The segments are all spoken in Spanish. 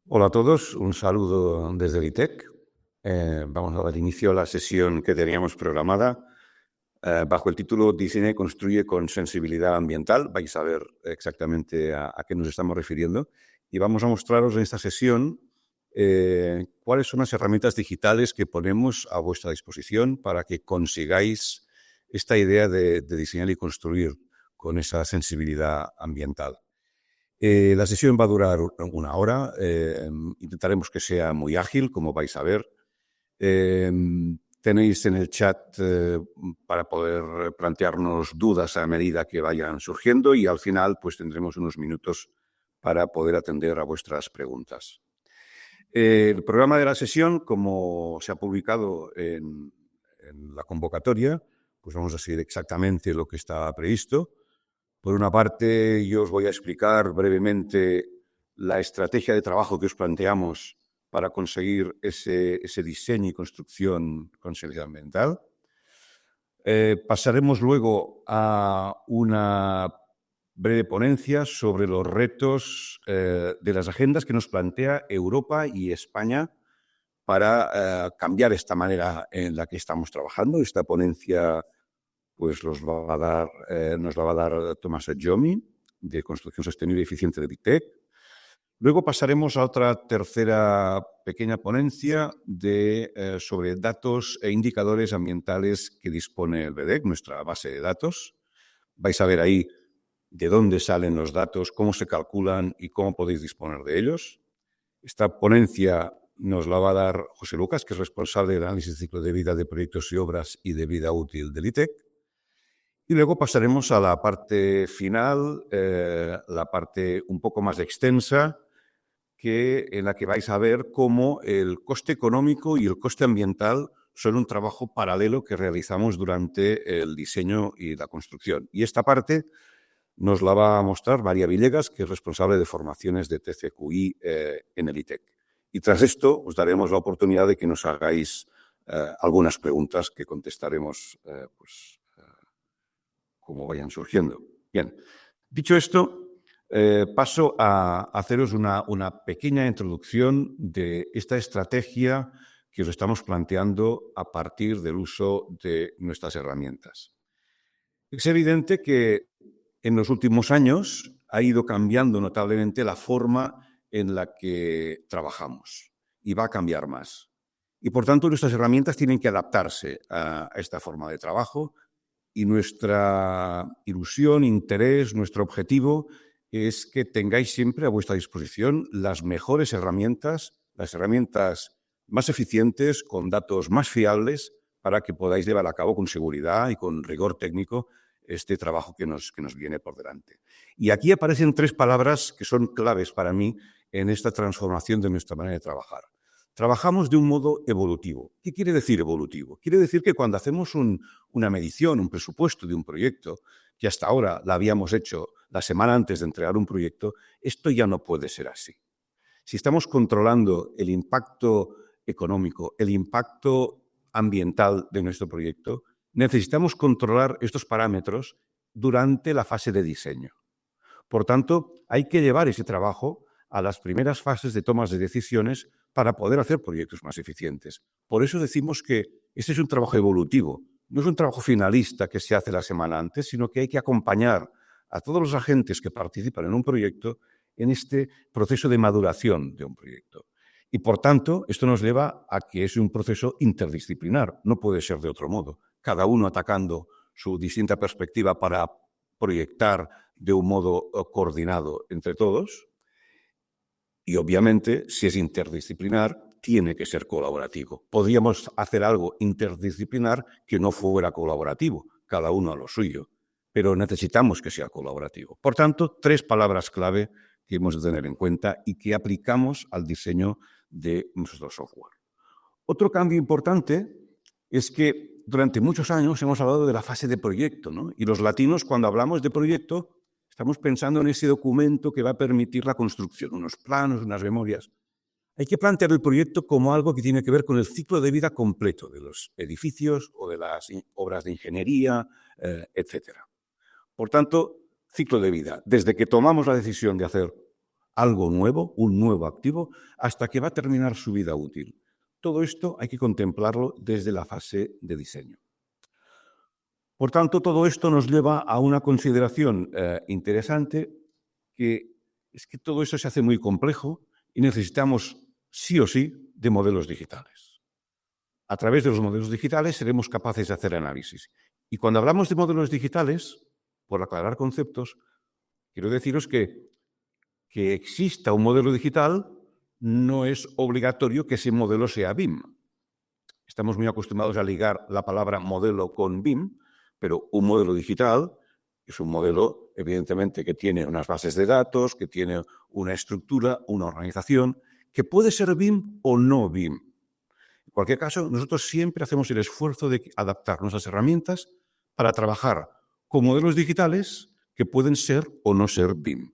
Hola a todos, un saludo desde el ITEC. Vamos a dar inicio a la sesión que teníamos programada bajo el título Diseña y construye con sensibilidad ambiental. Vais a ver exactamente a qué nos estamos refiriendo y vamos a mostraros en esta sesión cuáles son las herramientas digitales que ponemos a vuestra disposición para que consigáis esta idea de diseñar y construir con esa sensibilidad ambiental. La sesión va a durar una hora. Intentaremos que sea muy ágil, como vais a ver. Tenéis en el chat para poder plantearnos dudas a medida que vayan surgiendo y al final pues tendremos unos minutos para poder atender a vuestras preguntas. El programa de la sesión, como se ha publicado en la convocatoria, pues vamos a seguir exactamente lo que está previsto. Por una parte, yo os voy a explicar brevemente la estrategia de trabajo que os planteamos para conseguir ese diseño y construcción con sensibilidad ambiental. Pasaremos luego a una breve ponencia sobre los retos de las agendas que nos plantea Europa y España para cambiar esta manera en la que estamos trabajando. Esta ponencia pues nos la va a dar Tomás Adjomi, de Construcción Sostenible y Eficiente del ITEC. Luego pasaremos a otra tercera pequeña ponencia sobre datos e indicadores ambientales que dispone el BDEC, nuestra base de datos. Vais a ver ahí de dónde salen los datos, cómo se calculan y cómo podéis disponer de ellos. Esta ponencia nos la va a dar José Lucas, que es responsable del análisis de ciclo de vida de proyectos y obras y de vida útil del ITEC. Y luego pasaremos a la parte final, la parte un poco más extensa, en la que vais a ver cómo el coste económico y el coste ambiental son un trabajo paralelo que realizamos durante el diseño y la construcción. Y esta parte nos la va a mostrar María Villegas, que es responsable de formaciones de TCQI en el ITEC. Y tras esto os daremos la oportunidad de que nos hagáis algunas preguntas que contestaremos como vayan surgiendo. Bien, dicho esto, paso a haceros una pequeña introducción de esta estrategia que os estamos planteando a partir del uso de nuestras herramientas. Es evidente que en los últimos años ha ido cambiando notablemente la forma en la que trabajamos y va a cambiar más. Y por tanto, nuestras herramientas tienen que adaptarse a esta forma de trabajo. Y nuestra ilusión, interés, nuestro objetivo es que tengáis siempre a vuestra disposición las mejores herramientas, las herramientas más eficientes, con datos más fiables, para que podáis llevar a cabo con seguridad y con rigor técnico este trabajo que nos viene por delante. Y aquí aparecen tres palabras que son claves para mí en esta transformación de nuestra manera de trabajar. Trabajamos de un modo evolutivo. ¿Qué quiere decir evolutivo? Quiere decir que cuando hacemos una medición, un presupuesto de un proyecto, que hasta ahora la habíamos hecho la semana antes de entregar un proyecto, esto ya no puede ser así. Si estamos controlando el impacto económico, el impacto ambiental de nuestro proyecto, necesitamos controlar estos parámetros durante la fase de diseño. Por tanto, hay que llevar ese trabajo a las primeras fases de tomas de decisiones para poder hacer proyectos más eficientes. Por eso decimos que este es un trabajo evolutivo, no es un trabajo finalista que se hace la semana antes, sino que hay que acompañar a todos los agentes que participan en un proyecto en este proceso de maduración de un proyecto. Y por tanto, esto nos lleva a que es un proceso interdisciplinar, no puede ser de otro modo, cada uno atacando su distinta perspectiva para proyectar de un modo coordinado entre todos. Y obviamente, si es interdisciplinar, tiene que ser colaborativo. Podríamos hacer algo interdisciplinar que no fuera colaborativo, cada uno a lo suyo, pero necesitamos que sea colaborativo. Por tanto, tres palabras clave que hemos de tener en cuenta y que aplicamos al diseño de nuestro software. Otro cambio importante es que durante muchos años hemos hablado de la fase de proyecto, ¿no? Y los latinos, cuando hablamos de proyecto, estamos pensando en ese documento que va a permitir la construcción, unos planos, unas memorias. Hay que plantear el proyecto como algo que tiene que ver con el ciclo de vida completo de los edificios o de las obras de ingeniería, etc. Por tanto, ciclo de vida. Desde que tomamos la decisión de hacer algo nuevo, un nuevo activo, hasta que va a terminar su vida útil. Todo esto hay que contemplarlo desde la fase de diseño. Por tanto, todo esto nos lleva a una consideración interesante, que es que todo eso se hace muy complejo y necesitamos sí o sí de modelos digitales. A través de los modelos digitales seremos capaces de hacer análisis. Y cuando hablamos de modelos digitales, por aclarar conceptos, quiero deciros que exista un modelo digital no es obligatorio que ese modelo sea BIM. Estamos muy acostumbrados a ligar la palabra modelo con BIM, pero un modelo digital es un modelo, evidentemente, que tiene unas bases de datos, que tiene una estructura, una organización, que puede ser BIM o no BIM. En cualquier caso, nosotros siempre hacemos el esfuerzo de adaptar nuestras herramientas para trabajar con modelos digitales que pueden ser o no ser BIM,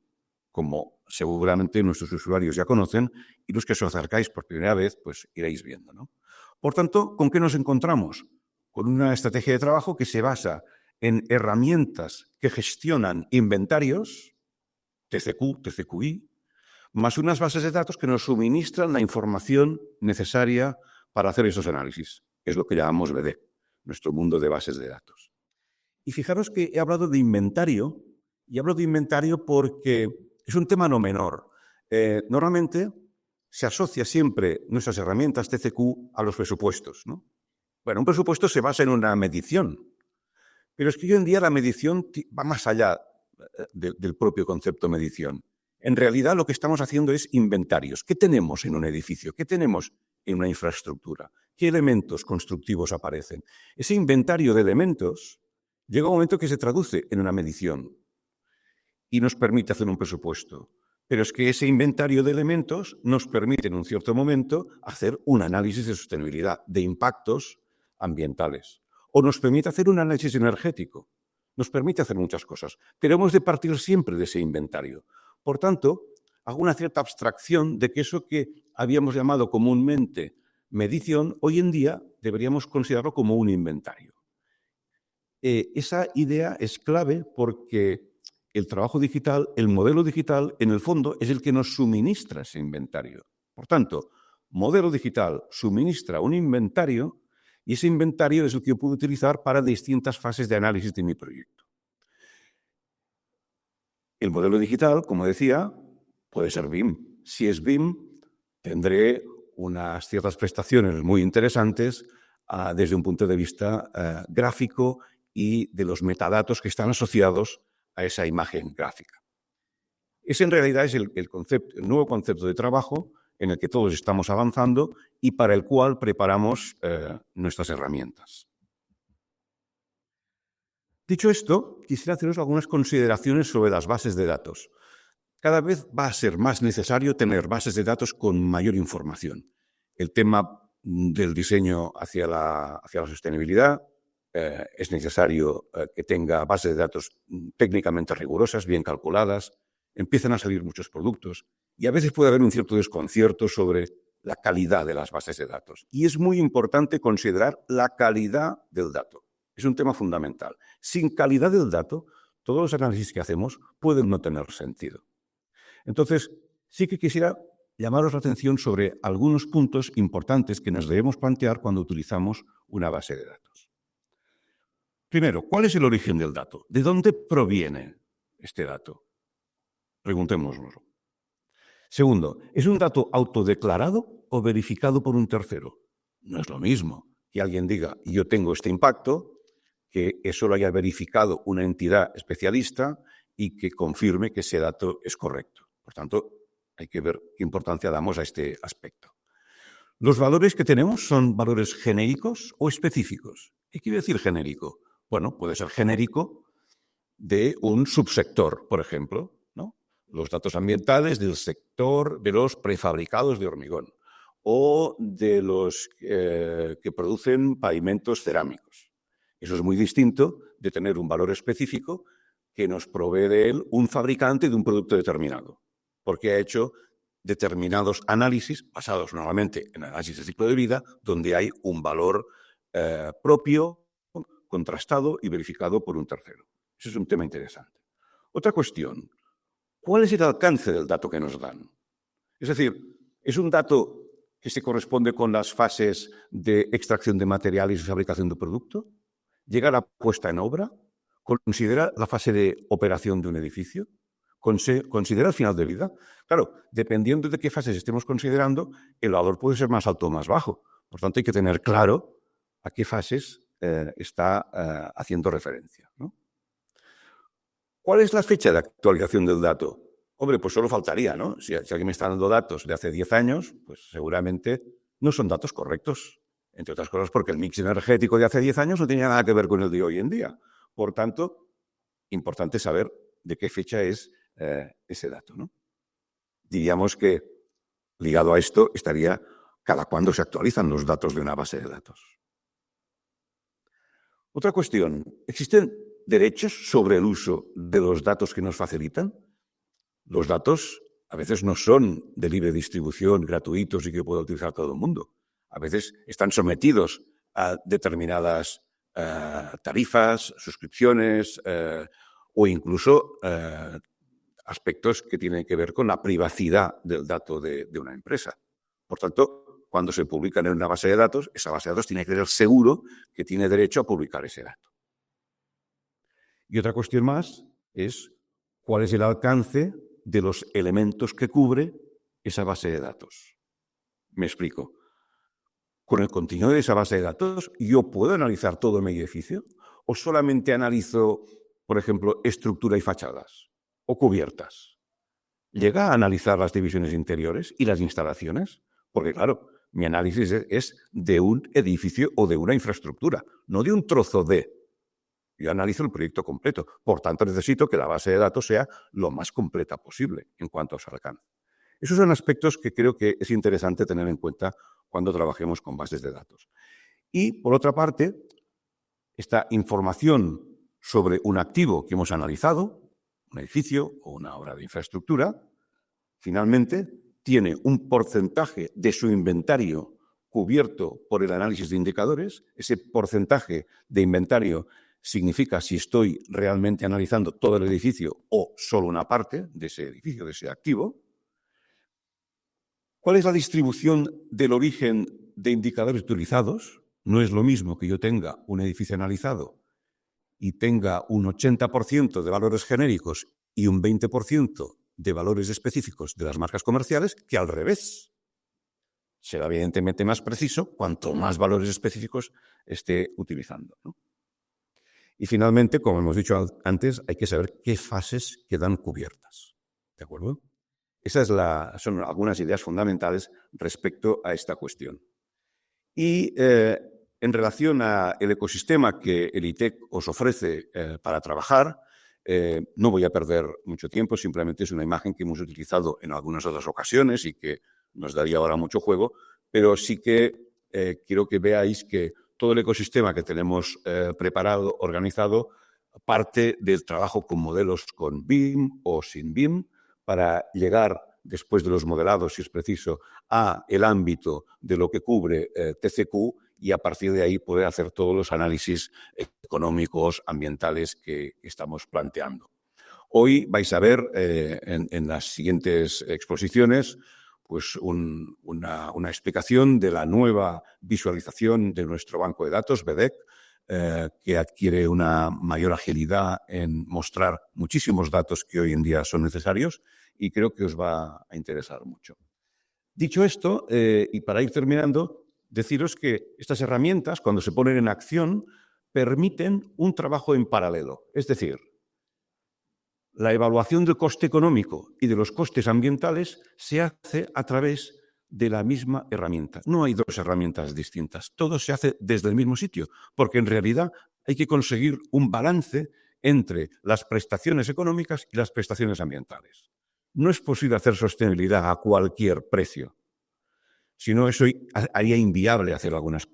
como seguramente nuestros usuarios ya conocen, y los que os acercáis por primera vez, pues iréis viendo, ¿no? Por tanto, ¿con qué nos encontramos? Con una estrategia de trabajo que se basa en herramientas que gestionan inventarios, TCQ, TCQI, más unas bases de datos que nos suministran la información necesaria para hacer esos análisis. Es lo que llamamos BD, nuestro mundo de bases de datos. Y fijaros que he hablado de inventario, y hablo de inventario porque es un tema no menor. Normalmente se asocia siempre nuestras herramientas TCQ a los presupuestos, ¿no? Bueno, un presupuesto se basa en una medición, pero es que hoy en día la medición va más allá del propio concepto medición. En realidad lo que estamos haciendo es inventarios. ¿Qué tenemos en un edificio? ¿Qué tenemos en una infraestructura? ¿Qué elementos constructivos aparecen? Ese inventario de elementos llega un momento que se traduce en una medición y nos permite hacer un presupuesto. Pero es que ese inventario de elementos nos permite en un cierto momento hacer un análisis de sostenibilidad, de impactos ambientales. O nos permite hacer un análisis energético. Nos permite hacer muchas cosas. Pero hemos de partir siempre de ese inventario. Por tanto, hago una cierta abstracción de que eso que habíamos llamado comúnmente medición, hoy en día deberíamos considerarlo como un inventario. Esa idea es clave porque el trabajo digital, el modelo digital, en el fondo, es el que nos suministra ese inventario. Por tanto, modelo digital suministra un inventario y ese inventario es el que yo puedo utilizar para distintas fases de análisis de mi proyecto. El modelo digital, como decía, puede ser BIM. Si es BIM, tendré unas ciertas prestaciones muy interesantes desde un punto de vista gráfico y de los metadatos que están asociados a esa imagen gráfica. Ese en realidad es el nuevo concepto de trabajo en el que todos estamos avanzando y para el cual preparamos nuestras herramientas. Dicho esto, quisiera haceros algunas consideraciones sobre las bases de datos. Cada vez va a ser más necesario tener bases de datos con mayor información. El tema del diseño hacia la sostenibilidad es necesario que tenga bases de datos técnicamente rigurosas, bien calculadas. Empiezan a salir muchos productos y a veces puede haber un cierto desconcierto sobre la calidad de las bases de datos. Y es muy importante considerar la calidad del dato. Es un tema fundamental. Sin calidad del dato, todos los análisis que hacemos pueden no tener sentido. Entonces, sí que quisiera llamaros la atención sobre algunos puntos importantes que nos debemos plantear cuando utilizamos una base de datos. Primero, ¿cuál es el origen del dato? ¿De dónde proviene este dato? Preguntémonoslo. Segundo, ¿es un dato autodeclarado o verificado por un tercero? No es lo mismo que alguien diga, yo tengo este impacto, que eso lo haya verificado una entidad especialista y que confirme que ese dato es correcto. Por tanto, hay que ver qué importancia damos a este aspecto. ¿Los valores que tenemos son valores genéricos o específicos? ¿Qué quiere decir genérico? Bueno, puede ser genérico de un subsector, por ejemplo, ¿no? Los datos ambientales del sector de los prefabricados de hormigón o de los que producen pavimentos cerámicos. Eso es muy distinto de tener un valor específico que nos provee de él un fabricante de un producto determinado, porque ha hecho determinados análisis, basados normalmente en análisis de ciclo de vida, donde hay un valor propio, contrastado y verificado por un tercero. Eso es un tema interesante. Otra cuestión, ¿cuál es el alcance del dato que nos dan? Es decir, ¿es un dato que se corresponde con las fases de extracción de materiales y fabricación de producto? ¿Llega a la puesta en obra? ¿Considera la fase de operación de un edificio? ¿Considera el final de vida? Claro, dependiendo de qué fases estemos considerando, el valor puede ser más alto o más bajo. Por tanto, hay que tener claro a qué fases está haciendo referencia, ¿no? ¿Cuál es la fecha de actualización del dato? Hombre, pues solo faltaría, ¿no? Si alguien me está dando datos de hace 10 años, pues seguramente no son datos correctos. Entre otras cosas porque el mix energético de hace 10 años no tenía nada que ver con el de hoy en día. Por tanto, importante saber de qué fecha es ese dato, ¿no? Diríamos que ligado a esto estaría cada cuándo se actualizan los datos de una base de datos. Otra cuestión, ¿existen derechos sobre el uso de los datos que nos facilitan? Los datos a veces no son de libre distribución, gratuitos y que pueda utilizar todo el mundo. A veces están sometidos a determinadas tarifas, suscripciones o incluso aspectos que tienen que ver con la privacidad del dato de una empresa. Por tanto, cuando se publican en una base de datos, esa base de datos tiene que ser seguro que tiene derecho a publicar ese dato. Y otra cuestión más es cuál es el alcance de los elementos que cubre esa base de datos. Me explico. Con el contenido de esa base de datos, ¿yo puedo analizar todo mi edificio? ¿O solamente analizo, por ejemplo, estructura y fachadas? ¿O cubiertas? ¿Llega a analizar las divisiones interiores y las instalaciones? Porque, claro, mi análisis es de un edificio o de una infraestructura, no de un trozo de. Yo analizo el proyecto completo. Por tanto, necesito que la base de datos sea lo más completa posible en cuanto a su alcance. Esos son aspectos que creo que es interesante tener en cuenta cuando trabajemos con bases de datos. Y, por otra parte, esta información sobre un activo que hemos analizado, un edificio o una obra de infraestructura, finalmente tiene un porcentaje de su inventario cubierto por el análisis de indicadores. Ese porcentaje de inventario significa si estoy realmente analizando todo el edificio o solo una parte de ese edificio, de ese activo. ¿Cuál es la distribución del origen de indicadores utilizados? No es lo mismo que yo tenga un edificio analizado y tenga un 80% de valores genéricos y un 20% de valores específicos de las marcas comerciales que al revés. Será evidentemente más preciso cuanto más valores específicos esté utilizando, ¿no? Y finalmente, como hemos dicho antes, hay que saber qué fases quedan cubiertas. ¿De acuerdo? Esas son algunas ideas fundamentales respecto a esta cuestión. Y en relación al ecosistema que el ITEC os ofrece para trabajar, no voy a perder mucho tiempo, simplemente es una imagen que hemos utilizado en algunas otras ocasiones y que nos daría ahora mucho juego, pero sí que quiero que veáis que todo el ecosistema que tenemos preparado, organizado, parte del trabajo con modelos con BIM o sin BIM para llegar, después de los modelados, si es preciso, a el ámbito de lo que cubre TCQ y a partir de ahí poder hacer todos los análisis económicos, ambientales que estamos planteando. Hoy vais a ver en las siguientes exposiciones pues una explicación de la nueva visualización de nuestro banco de datos, BDEC, que adquiere una mayor agilidad en mostrar muchísimos datos que hoy en día son necesarios y creo que os va a interesar mucho. Dicho esto, y para ir terminando, deciros que estas herramientas, cuando se ponen en acción, permiten un trabajo en paralelo. Es decir, la evaluación del coste económico y de los costes ambientales se hace a través de la misma herramienta. No hay dos herramientas distintas. Todo se hace desde el mismo sitio, porque en realidad hay que conseguir un balance entre las prestaciones económicas y las prestaciones ambientales. No es posible hacer sostenibilidad a cualquier precio. Si no, eso haría inviable hacer algunas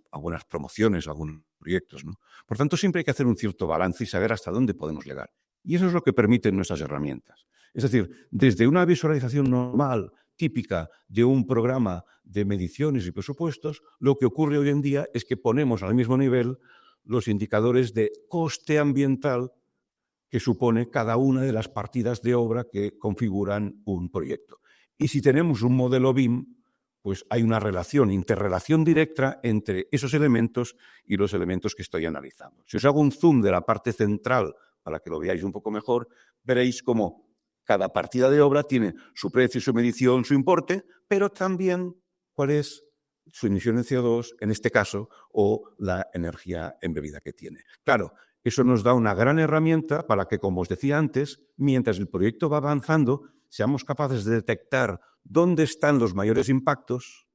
promociones, algunos proyectos, ¿no? Por tanto, siempre hay que hacer un cierto balance y saber hasta dónde podemos llegar. Y eso es lo que permiten nuestras herramientas. Es decir, desde una visualización normal, típica de un programa de mediciones y presupuestos, lo que ocurre hoy en día es que ponemos al mismo nivel los indicadores de coste ambiental que supone cada una de las partidas de obra que configuran un proyecto. Y si tenemos un modelo BIM, pues hay una interrelación directa entre esos elementos y los elementos que estoy analizando. Si os hago un zoom de la parte central para que lo veáis un poco mejor, veréis cómo cada partida de obra tiene su precio, su medición, su importe, pero también cuál es su emisión de CO2, en este caso, o la energía embebida que tiene. Claro, eso nos da una gran herramienta para que, como os decía antes, mientras el proyecto va avanzando, seamos capaces de detectar dónde están los mayores impactos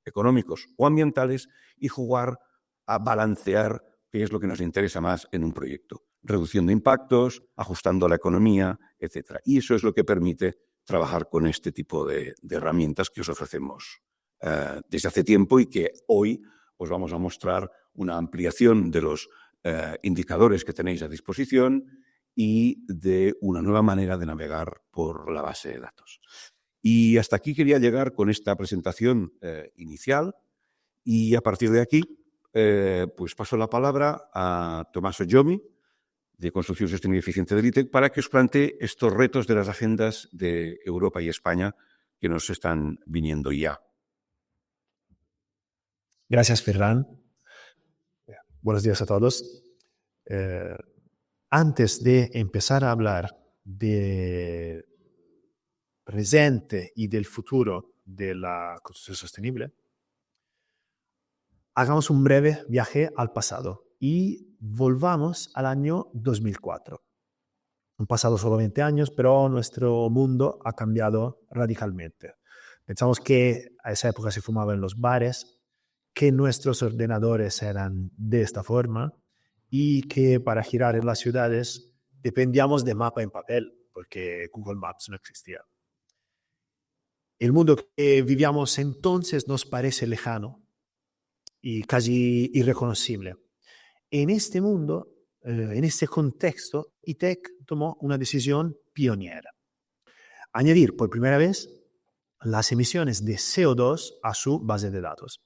económicos o ambientales y jugar a balancear qué es lo que nos interesa más en un proyecto, reduciendo impactos, ajustando la economía, etc. Y eso es lo que permite trabajar con este tipo de herramientas que os ofrecemos desde hace tiempo y que hoy os vamos a mostrar una ampliación de los indicadores que tenéis a disposición y de una nueva manera de navegar por la base de datos. Y hasta aquí quería llegar con esta presentación inicial y a partir de aquí pues paso la palabra a Tommaso Giomi, de Construcción Sostenible y Eficiente del ITEC, para que os plantee estos retos de las agendas de Europa y España que nos están viniendo ya. Gracias, Ferran. Buenos días a todos. Antes de empezar a hablar del presente y del futuro de la construcción sostenible, hagamos un breve viaje al pasado y volvamos al año 2004. Han pasado solo 20 años, pero nuestro mundo ha cambiado radicalmente. Pensamos que a esa época se fumaba en los bares, que nuestros ordenadores eran de esta forma y que para girar en las ciudades dependíamos de mapa en papel, porque Google Maps no existía. El mundo que vivíamos entonces nos parece lejano y casi irreconocible. En este mundo, en este contexto, ITEC tomó una decisión pionera: añadir por primera vez las emisiones de CO2 a su base de datos.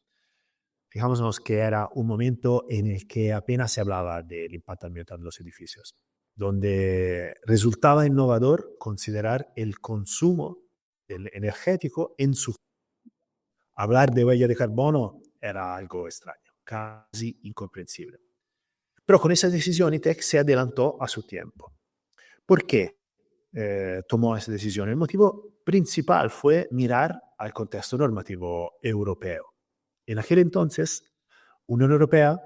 Fijámonos que era un momento en el que apenas se hablaba del impacto ambiental de los edificios, donde resultaba innovador considerar el consumo energético en su... Hablar de huella de carbono era algo extraño, casi incomprensible. Pero con esa decisión ITEC se adelantó a su tiempo. ¿Por qué tomó esa decisión? El motivo principal fue mirar al contexto normativo europeo. En aquel entonces, Unión Europea,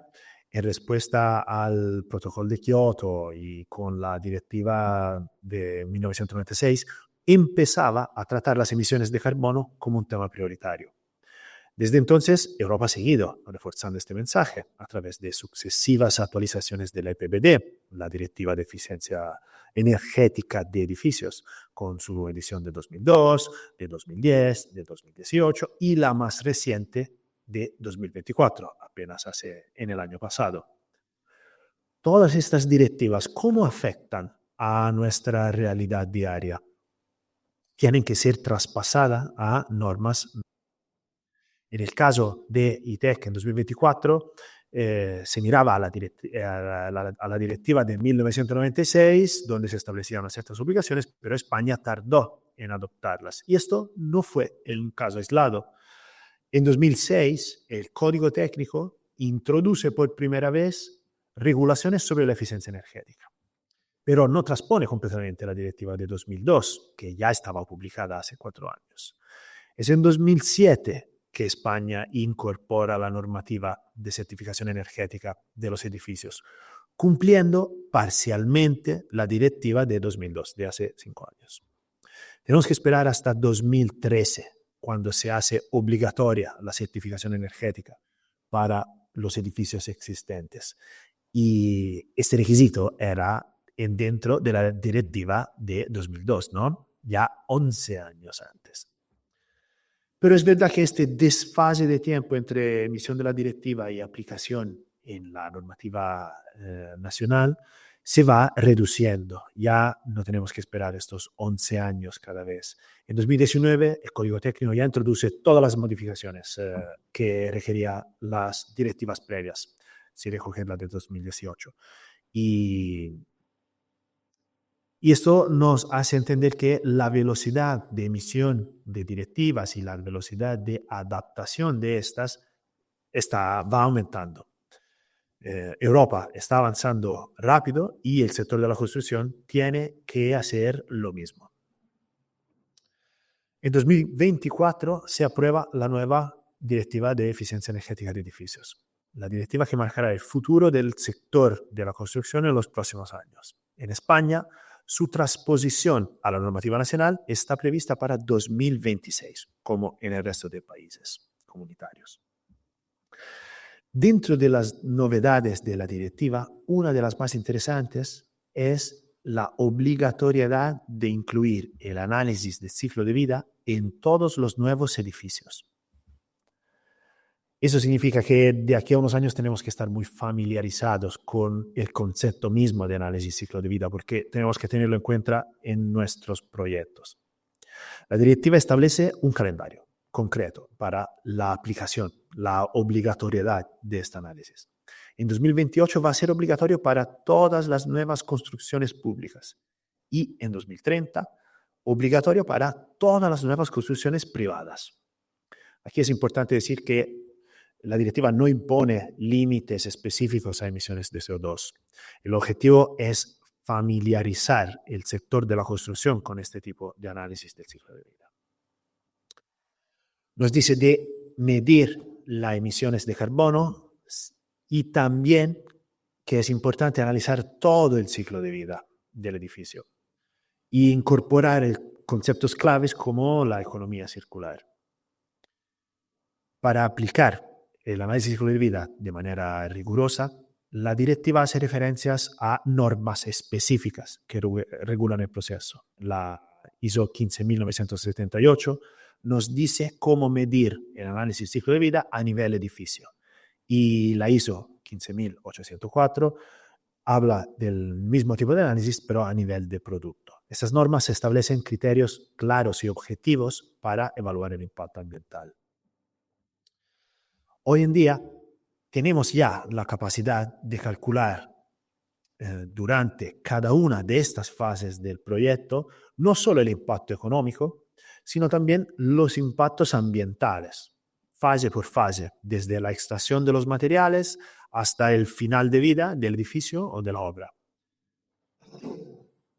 en respuesta al protocolo de Kioto y con la directiva de 1996, empezaba a tratar las emisiones de carbono como un tema prioritario. Desde entonces, Europa ha seguido reforzando este mensaje a través de sucesivas actualizaciones de la EPBD, la Directiva de Eficiencia Energética de Edificios, con su edición de 2002, de 2010, de 2018 y la más reciente de 2024, apenas en el año pasado. Todas estas directivas, ¿cómo afectan a nuestra realidad diaria? Tienen que ser traspasadas a normas. En el caso de ITEC en 2024 se miraba a la directiva de 1996, donde se establecían ciertas obligaciones, pero España tardó en adoptarlas. Y esto no fue un caso aislado. En 2006, el Código Técnico introduce por primera vez regulaciones sobre la eficiencia energética, pero no transpone completamente la directiva de 2002, que ya estaba publicada hace 4 años. Es en 2007 que España incorpora la normativa de certificación energética de los edificios, cumpliendo parcialmente la directiva de 2002, de hace 5 años. Tenemos que esperar hasta 2013, cuando se hace obligatoria la certificación energética para los edificios existentes. Y este requisito era dentro de la directiva de 2002, ¿no? Ya 11 años antes. Pero es verdad que este desfase de tiempo entre emisión de la directiva y aplicación en la normativa nacional se va reduciendo. Ya no tenemos que esperar estos 11 años cada vez. En 2019, el Código Técnico ya introduce todas las modificaciones que requerían las directivas previas, si recogen la de 2018. Y Y esto nos hace entender que la velocidad de emisión de directivas y la velocidad de adaptación de estas va aumentando. Europa está avanzando rápido y el sector de la construcción tiene que hacer lo mismo. En 2024 se aprueba la nueva Directiva de Eficiencia Energética de Edificios, la directiva que marcará el futuro del sector de la construcción en los próximos años. En España, su transposición a la normativa nacional está prevista para 2026, como en el resto de países comunitarios. Dentro de las novedades de la directiva, una de las más interesantes es la obligatoriedad de incluir el análisis de ciclo de vida en todos los nuevos edificios. Eso significa que de aquí a unos años tenemos que estar muy familiarizados con el concepto mismo de análisis ciclo de vida, porque tenemos que tenerlo en cuenta en nuestros proyectos. La directiva establece un calendario concreto para la aplicación, la obligatoriedad de este análisis. En 2028 va a ser obligatorio para todas las nuevas construcciones públicas y en 2030 obligatorio para todas las nuevas construcciones privadas. Aquí es importante decir que la directiva no impone límites específicos a emisiones de CO2. El objetivo es familiarizar el sector de la construcción con este tipo de análisis del ciclo de vida. Nos dice de medir las emisiones de carbono y también que es importante analizar todo el ciclo de vida del edificio e incorporar conceptos claves como la economía circular. Para aplicar el análisis de ciclo de vida de manera rigurosa, la directiva hace referencias a normas específicas que regulan el proceso. La ISO 15978 nos dice cómo medir el análisis de ciclo de vida a nivel edificio. Y la ISO 15804 habla del mismo tipo de análisis, pero a nivel de producto. Estas normas establecen criterios claros y objetivos para evaluar el impacto ambiental. Hoy en día tenemos ya la capacidad de calcular durante cada una de estas fases del proyecto no solo el impacto económico, sino también los impactos ambientales, fase por fase, desde la extracción de los materiales hasta el final de vida del edificio o de la obra.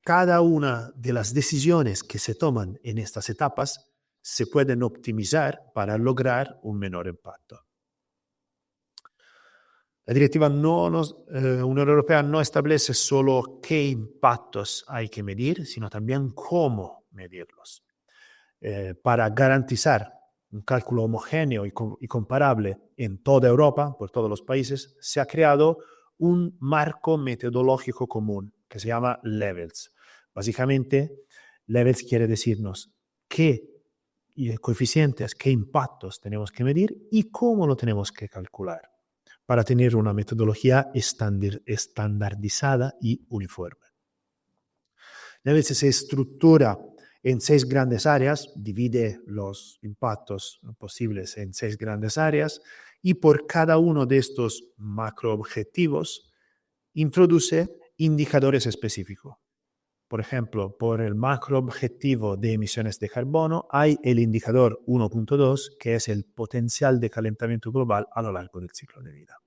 Cada una de las decisiones que se toman en estas etapas se pueden optimizar para lograr un menor impacto. La directiva Unión Europea no establece solo qué impactos hay que medir, sino también cómo medirlos. Para garantizar un cálculo homogéneo y comparable en toda Europa, por todos los países, se ha creado un marco metodológico común que se llama Levels. Básicamente, Levels quiere decirnos qué coeficientes, qué impactos tenemos que medir y cómo lo tenemos que calcular, para tener una metodología estandarizada y uniforme. Levels se estructura en 6 grandes áreas, divide los impactos posibles en 6 grandes áreas y por cada uno de estos macroobjetivos introduce indicadores específicos. Por ejemplo, por el macroobjetivo de emisiones de carbono hay el indicador 1.2, que es el potencial de calentamiento global a lo largo del ciclo de vida.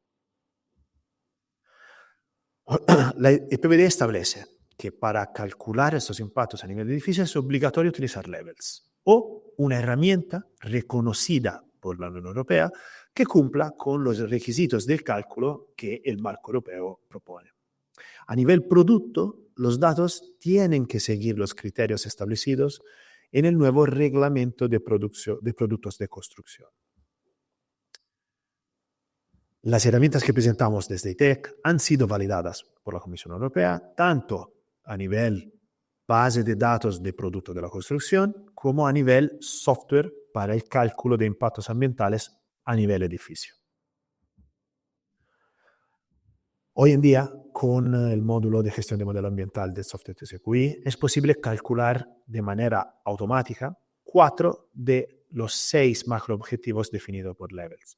El PVD establece que para calcular estos impactos a nivel de edificio es obligatorio utilizar Levels o una herramienta reconocida por la Unión Europea que cumpla con los requisitos del cálculo que el marco europeo propone. A nivel producto, los datos tienen que seguir los criterios establecidos en el nuevo reglamento de productos de construcción. Las herramientas que presentamos desde ITEC han sido validadas por la Comisión Europea, tanto a nivel base de datos de producto de la construcción, como a nivel software para el cálculo de impactos ambientales a nivel edificio. Hoy en día, con el módulo de gestión de modelo ambiental del software TCQI, es posible calcular de manera automática 4 de los 6 macroobjetivos definidos por Levels.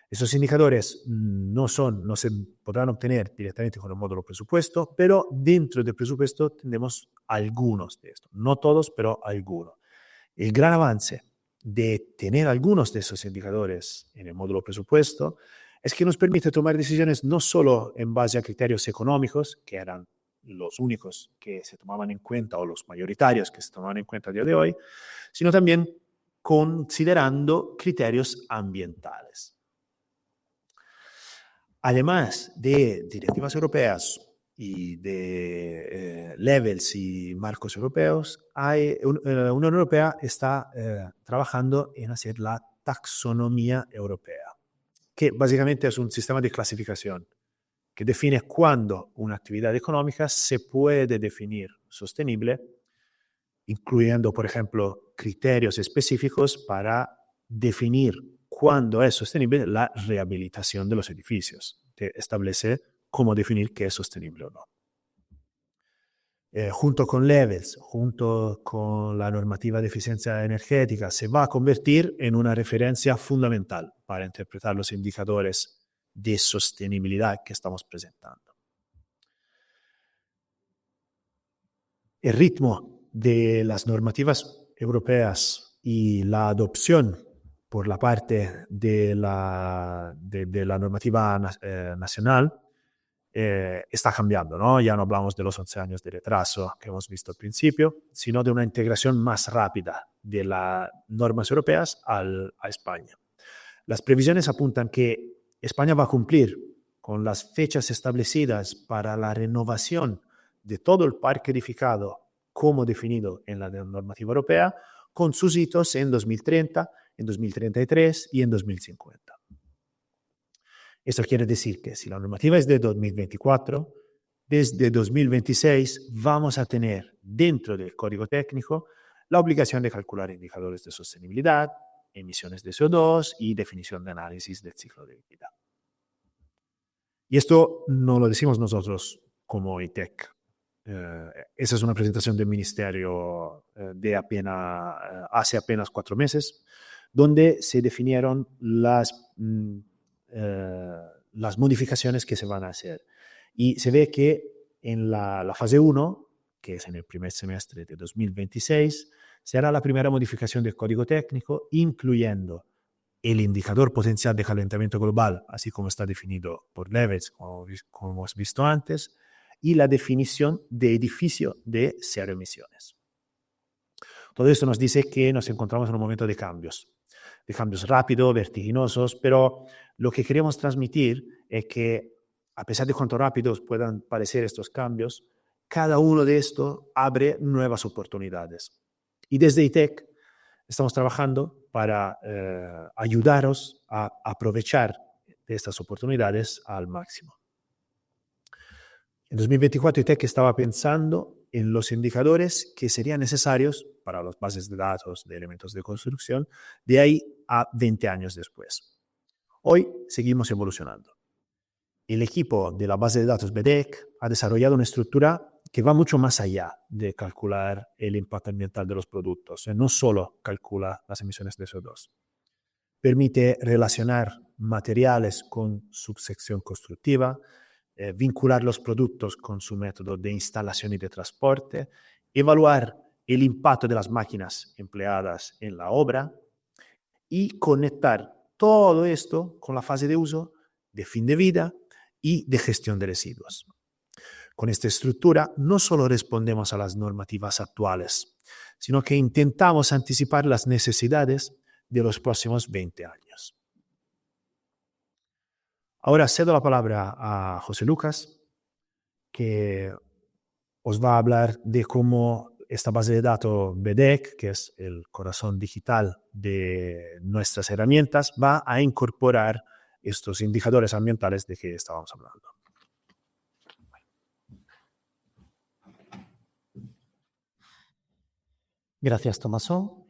Esos indicadores no se podrán obtener directamente con el módulo presupuesto, pero dentro del presupuesto tendremos algunos de estos, no todos, pero algunos. El gran avance de tener algunos de esos indicadores en el módulo presupuesto es que nos permite tomar decisiones no solo en base a criterios económicos, que eran los únicos que se tomaban en cuenta o los mayoritarios que se tomaban en cuenta a día de hoy, sino también considerando criterios ambientales. Además de directivas europeas y de levels y marcos europeos, la Unión Europea está trabajando en hacer la taxonomía europea, que básicamente es un sistema de clasificación que define cuándo una actividad económica se puede definir sostenible, incluyendo, por ejemplo, criterios específicos para definir cuándo es sostenible la rehabilitación de los edificios. Te establece cómo definir qué es sostenible o no. Junto con Levels, junto con la normativa de eficiencia energética, se va a convertir en una referencia fundamental para interpretar los indicadores de sostenibilidad que estamos presentando. El ritmo de las normativas europeas y la adopción por la parte de la normativa nacional está cambiando, ¿no? Ya no hablamos de los 11 años de retraso que hemos visto al principio, sino de una integración más rápida de las normas europeas a España. Las previsiones apuntan que España va a cumplir con las fechas establecidas para la renovación de todo el parque edificado como definido en la normativa europea, con sus hitos en 2030, en 2033 y en 2050. Esto quiere decir que si la normativa es de 2024, desde 2026 vamos a tener dentro del código técnico la obligación de calcular indicadores de sostenibilidad, emisiones de CO2 y definición de análisis del ciclo de vida. Y esto no lo decimos nosotros como ITEC. Esa es una presentación del Ministerio de hace apenas 4 meses, donde se definieron las modificaciones que se van a hacer. Y se ve que en la fase 1, que es en el primer semestre de 2026, será la primera modificación del código técnico, incluyendo el indicador potencial de calentamiento global, así como está definido por Levels, como hemos visto antes, y la definición de edificio de cero emisiones. Todo esto nos dice que nos encontramos en un momento de cambios rápidos, vertiginosos, pero lo que queremos transmitir es que, a pesar de cuánto rápidos puedan parecer estos cambios, cada uno de estos abre nuevas oportunidades. Y desde ITEC estamos trabajando para ayudaros a aprovechar de estas oportunidades al máximo. En 2024 ITEC estaba pensando en los indicadores que serían necesarios para las bases de datos de elementos de construcción de ahí a 20 años después. Hoy seguimos evolucionando. El equipo de la base de datos BDEC ha desarrollado una estructura que va mucho más allá de calcular el impacto ambiental de los productos. No solo calcula las emisiones de CO2. Permite relacionar materiales con subsección constructiva, vincular los productos con su método de instalación y de transporte, evaluar el impacto de las máquinas empleadas en la obra y conectar todo esto con la fase de uso, de fin de vida y de gestión de residuos. Con esta estructura no solo respondemos a las normativas actuales, sino que intentamos anticipar las necesidades de los próximos 20 años. Ahora cedo la palabra a José Lucas, que os va a hablar de cómo esta base de datos BDEC, que es el corazón digital de nuestras herramientas, va a incorporar estos indicadores ambientales de que estábamos hablando. Gracias, Tomaso.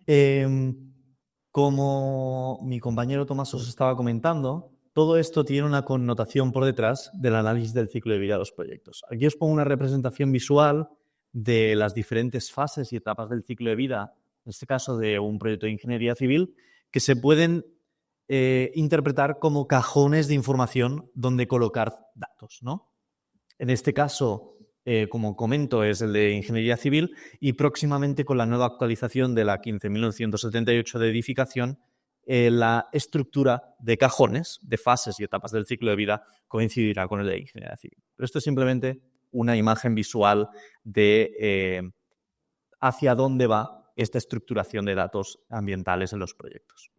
Como mi compañero Tomaso os estaba comentando, todo esto tiene una connotación por detrás del análisis del ciclo de vida de los proyectos. Aquí os pongo una representación visual de las diferentes fases y etapas del ciclo de vida, en este caso de un proyecto de ingeniería civil, que se pueden interpretar como cajones de información donde colocar datos, ¿no? En este caso, como comento, es el de Ingeniería Civil, y próximamente con la nueva actualización de la 15.978 de edificación, la estructura de cajones, de fases y etapas del ciclo de vida coincidirá con el de Ingeniería Civil. Pero esto es simplemente una imagen visual de hacia dónde va esta estructuración de datos ambientales en los proyectos.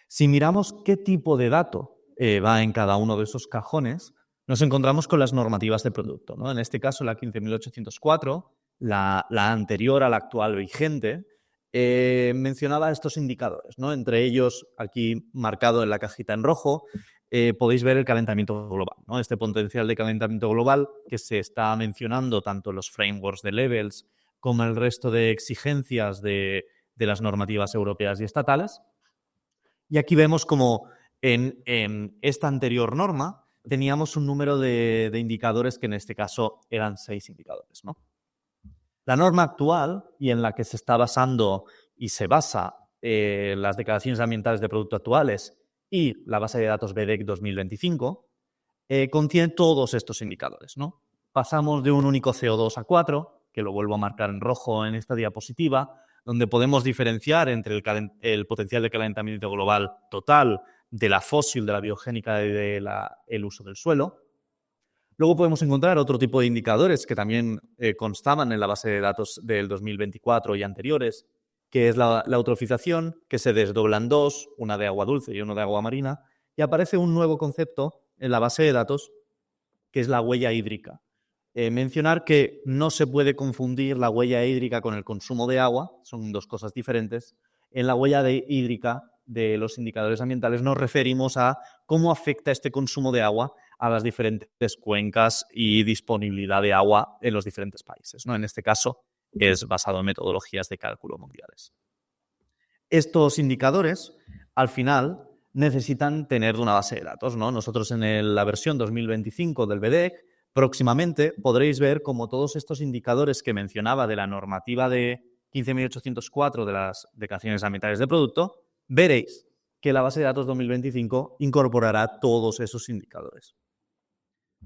Si miramos qué tipo de dato va en cada uno de esos cajones, nos encontramos con las normativas de producto, ¿no? En este caso, la 15.804, la anterior a la actual vigente, mencionaba estos indicadores, ¿no? Entre ellos, aquí marcado en la cajita en rojo, podéis ver el calentamiento global, ¿no? Este potencial de calentamiento global que se está mencionando tanto en los frameworks de levels como el resto de exigencias de las normativas europeas y estatales. Y aquí vemos como en esta anterior norma teníamos un número de indicadores que en este caso eran 6 indicadores, ¿no? La norma actual y en la que se está basando y se basa las declaraciones ambientales de producto actuales y la base de datos BDEC 2025 contiene todos estos indicadores, ¿no? Pasamos de un único CO2 a 4, que lo vuelvo a marcar en rojo en esta diapositiva, donde podemos diferenciar entre el potencial de calentamiento global total de la fósil, de la biogénica y del uso del suelo. Luego podemos encontrar otro tipo de indicadores que también constaban en la base de datos del 2024 y anteriores, que es la eutrofización, que se desdobla en dos, una de agua dulce y uno de agua marina, y aparece un nuevo concepto en la base de datos, que es la huella hídrica. Mencionar que no se puede confundir la huella hídrica con el consumo de agua, son dos cosas diferentes. En la huella hídrica de los indicadores ambientales nos referimos a cómo afecta este consumo de agua a las diferentes cuencas y disponibilidad de agua en los diferentes países, ¿no? En este caso es basado en metodologías de cálculo mundiales. Estos indicadores, al final, necesitan tener una base de datos, ¿no? Nosotros en la versión 2025 del BDEC, próximamente podréis ver cómo todos estos indicadores que mencionaba de la normativa de 15.804 de las declaraciones ambientales de producto, veréis que la base de datos 2025 incorporará todos esos indicadores.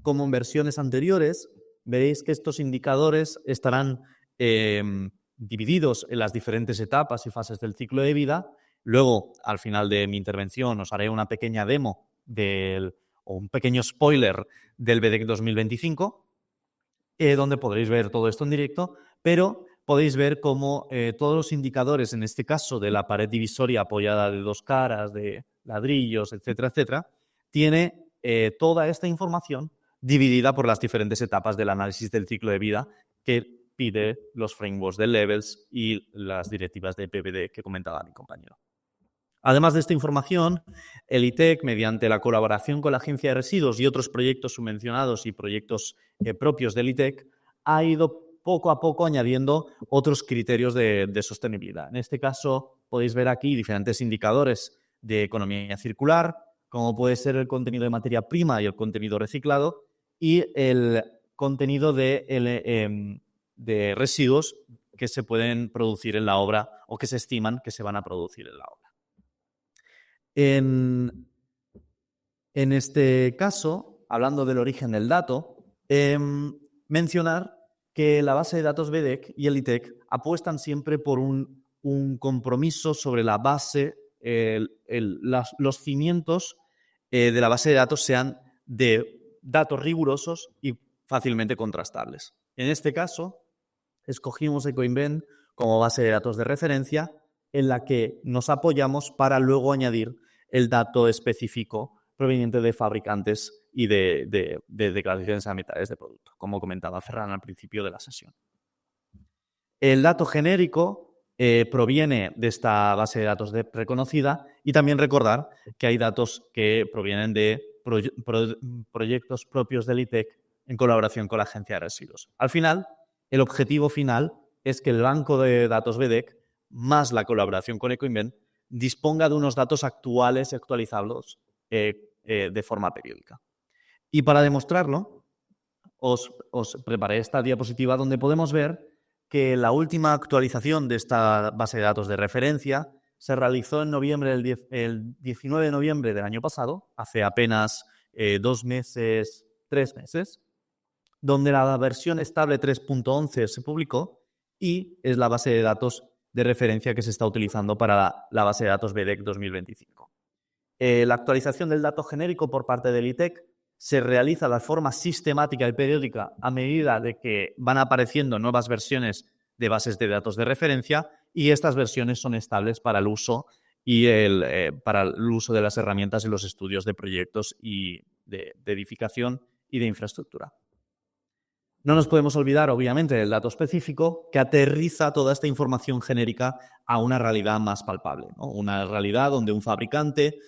Como en versiones anteriores, veréis que estos indicadores estarán divididos en las diferentes etapas y fases del ciclo de vida. Luego, al final de mi intervención, os haré una pequeña demo o un pequeño spoiler del BDEC 2025, donde podréis ver todo esto en directo, pero podéis ver cómo todos los indicadores, en este caso de la pared divisoria apoyada de dos caras, de ladrillos, etcétera, etcétera, tiene toda esta información dividida por las diferentes etapas del análisis del ciclo de vida que pide los frameworks de levels y las directivas de PPD que comentaba mi compañero. Además de esta información, el ITEC, mediante la colaboración con la Agencia de Residuos y otros proyectos subvencionados y proyectos propios del ITEC, ha ido poco a poco añadiendo otros criterios de sostenibilidad. En este caso, podéis ver aquí diferentes indicadores de economía circular, como puede ser el contenido de materia prima y el contenido reciclado, y el contenido de residuos que se pueden producir en la obra o que se estiman que se van a producir en la obra. En este caso, hablando del origen del dato, mencionar que la base de datos BDEC y el ITEC apuestan siempre por un compromiso sobre la base, los cimientos de la base de datos sean de datos rigurosos y fácilmente contrastables. En este caso, escogimos EcoInvent como base de datos de referencia en la que nos apoyamos para luego añadir el dato específico proveniente de fabricantes y de declaraciones ambientales de producto, como comentaba Ferran al principio de la sesión. El dato genérico proviene de esta base de datos reconocida y también recordar que hay datos que provienen de proyectos propios del ITEC en colaboración con la Agencia de Residuos. Al final, el objetivo final es que el banco de datos BDEC más la colaboración con EcoInvent disponga de unos datos actuales y actualizables de forma periódica. Y para demostrarlo, os preparé esta diapositiva donde podemos ver que la última actualización de esta base de datos de referencia se realizó en noviembre, el 19 de noviembre del año pasado, hace apenas 2 meses, 3 meses, donde la versión estable 3.11 se publicó y es la base de datos de referencia que se está utilizando para la base de datos BDEC 2025. La actualización del dato genérico por parte del ITEC se realiza de forma sistemática y periódica a medida de que van apareciendo nuevas versiones de bases de datos de referencia y estas versiones son estables para el uso y para el uso de las herramientas y los estudios de proyectos y de edificación y de infraestructura. No nos podemos olvidar, obviamente, del dato específico que aterriza toda esta información genérica a una realidad más palpable, ¿no? Una realidad donde un fabricante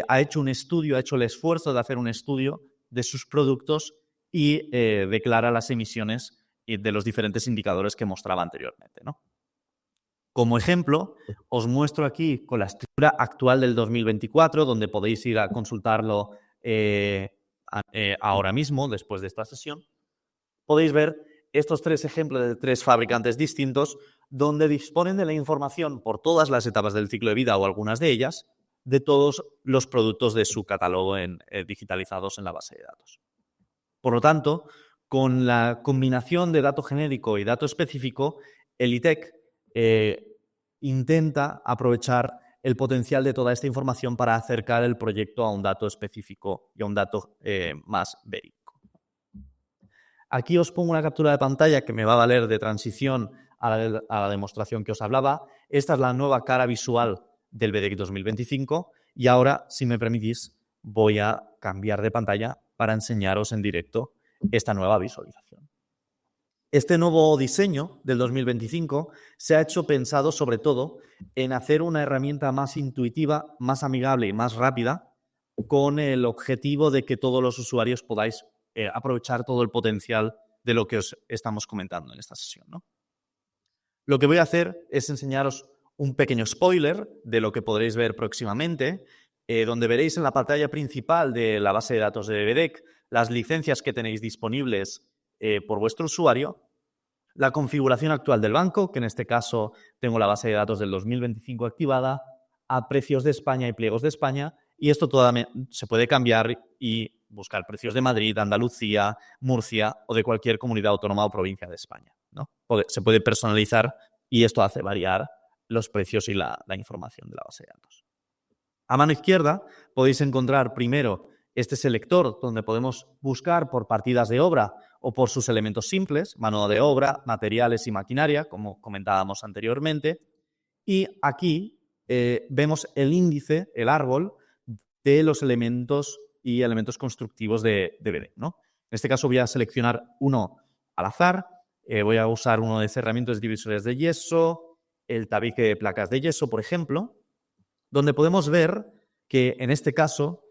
ha hecho un estudio, ha hecho el esfuerzo de hacer un estudio de sus productos y declara las emisiones de los diferentes indicadores que mostraba anteriormente, ¿no? Como ejemplo, os muestro aquí con la estructura actual del 2024, donde podéis ir a consultarlo ahora mismo, después de esta sesión. Podéis ver estos 3 ejemplos de 3 fabricantes distintos, donde disponen de la información por todas las etapas del ciclo de vida o algunas de ellas, de todos los productos de su catálogo digitalizados en la base de datos. Por lo tanto, con la combinación de dato genérico y dato específico, el ITEC intenta aprovechar el potencial de toda esta información para acercar el proyecto a un dato específico y a un dato más verídico. Aquí os pongo una captura de pantalla que me va a valer de transición a la demostración que os hablaba. Esta es la nueva cara visual del BDEC 2025 y ahora, si me permitís, voy a cambiar de pantalla para enseñaros en directo esta nueva visualización. Este nuevo diseño del 2025 se ha hecho pensado sobre todo en hacer una herramienta más intuitiva, más amigable y más rápida, con el objetivo de que todos los usuarios podáis aprovechar todo el potencial de lo que os estamos comentando en esta sesión, ¿no? Lo que voy a hacer es enseñaros un pequeño spoiler de lo que podréis ver próximamente, donde veréis en la pantalla principal de la base de datos de BDEC las licencias que tenéis disponibles por vuestro usuario, la configuración actual del banco, que en este caso tengo la base de datos del 2025 activada, a precios de España y pliegos de España, y esto se puede cambiar y buscar precios de Madrid, Andalucía, Murcia o de cualquier comunidad autónoma o provincia de España, ¿no? Se puede personalizar y esto hace variar los precios y la información de la base de datos. A mano izquierda podéis encontrar primero este selector donde podemos buscar por partidas de obra o por sus elementos simples, mano de obra, materiales y maquinaria, como comentábamos anteriormente. Y aquí vemos el índice, el árbol de los elementos y elementos constructivos de BDEC, ¿no? En este caso voy a seleccionar uno al azar, voy a usar uno de cerramientos divisores de yeso, el tabique de placas de yeso, por ejemplo, donde podemos ver que en este caso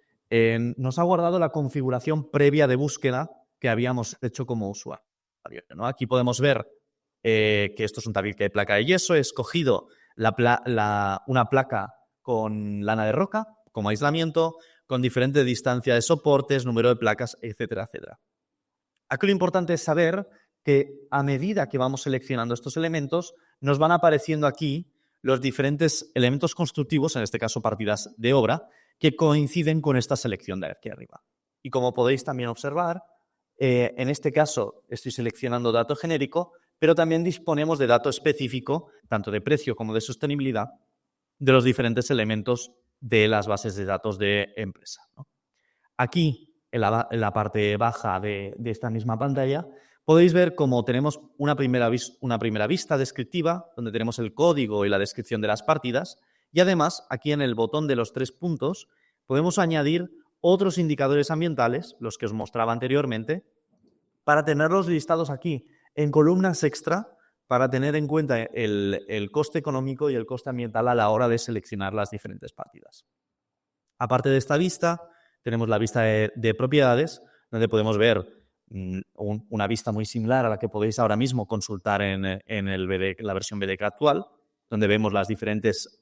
nos ha guardado la configuración previa de búsqueda que habíamos hecho como usuario, ¿no? Aquí podemos ver que esto es un tabique de placa de yeso, he escogido una placa con lana de roca como aislamiento, con diferente distancia de soportes, número de placas, etcétera, etcétera. Aquí lo importante es saber que a medida que vamos seleccionando estos elementos, nos van apareciendo aquí los diferentes elementos constructivos, en este caso partidas de obra, que coinciden con esta selección de aquí arriba. Y como podéis también observar, en este caso estoy seleccionando dato genérico, pero también disponemos de dato específico, tanto de precio como de sostenibilidad, de los diferentes elementos de las bases de datos de empresa, ¿no? Aquí, en la parte baja de esta misma pantalla, podéis ver cómo tenemos una primera vista descriptiva, donde tenemos el código y la descripción de las partidas, y además, aquí en el botón de los 3 puntos, podemos añadir otros indicadores ambientales, los que os mostraba anteriormente, para tenerlos listados aquí en columnas extra, para tener en cuenta el coste económico y el coste ambiental a la hora de seleccionar las diferentes partidas. Aparte de esta vista, tenemos la vista de propiedades, donde podemos ver una vista muy similar a la que podéis ahora mismo consultar en el BDEC, la versión BDEC actual, donde vemos las diferentes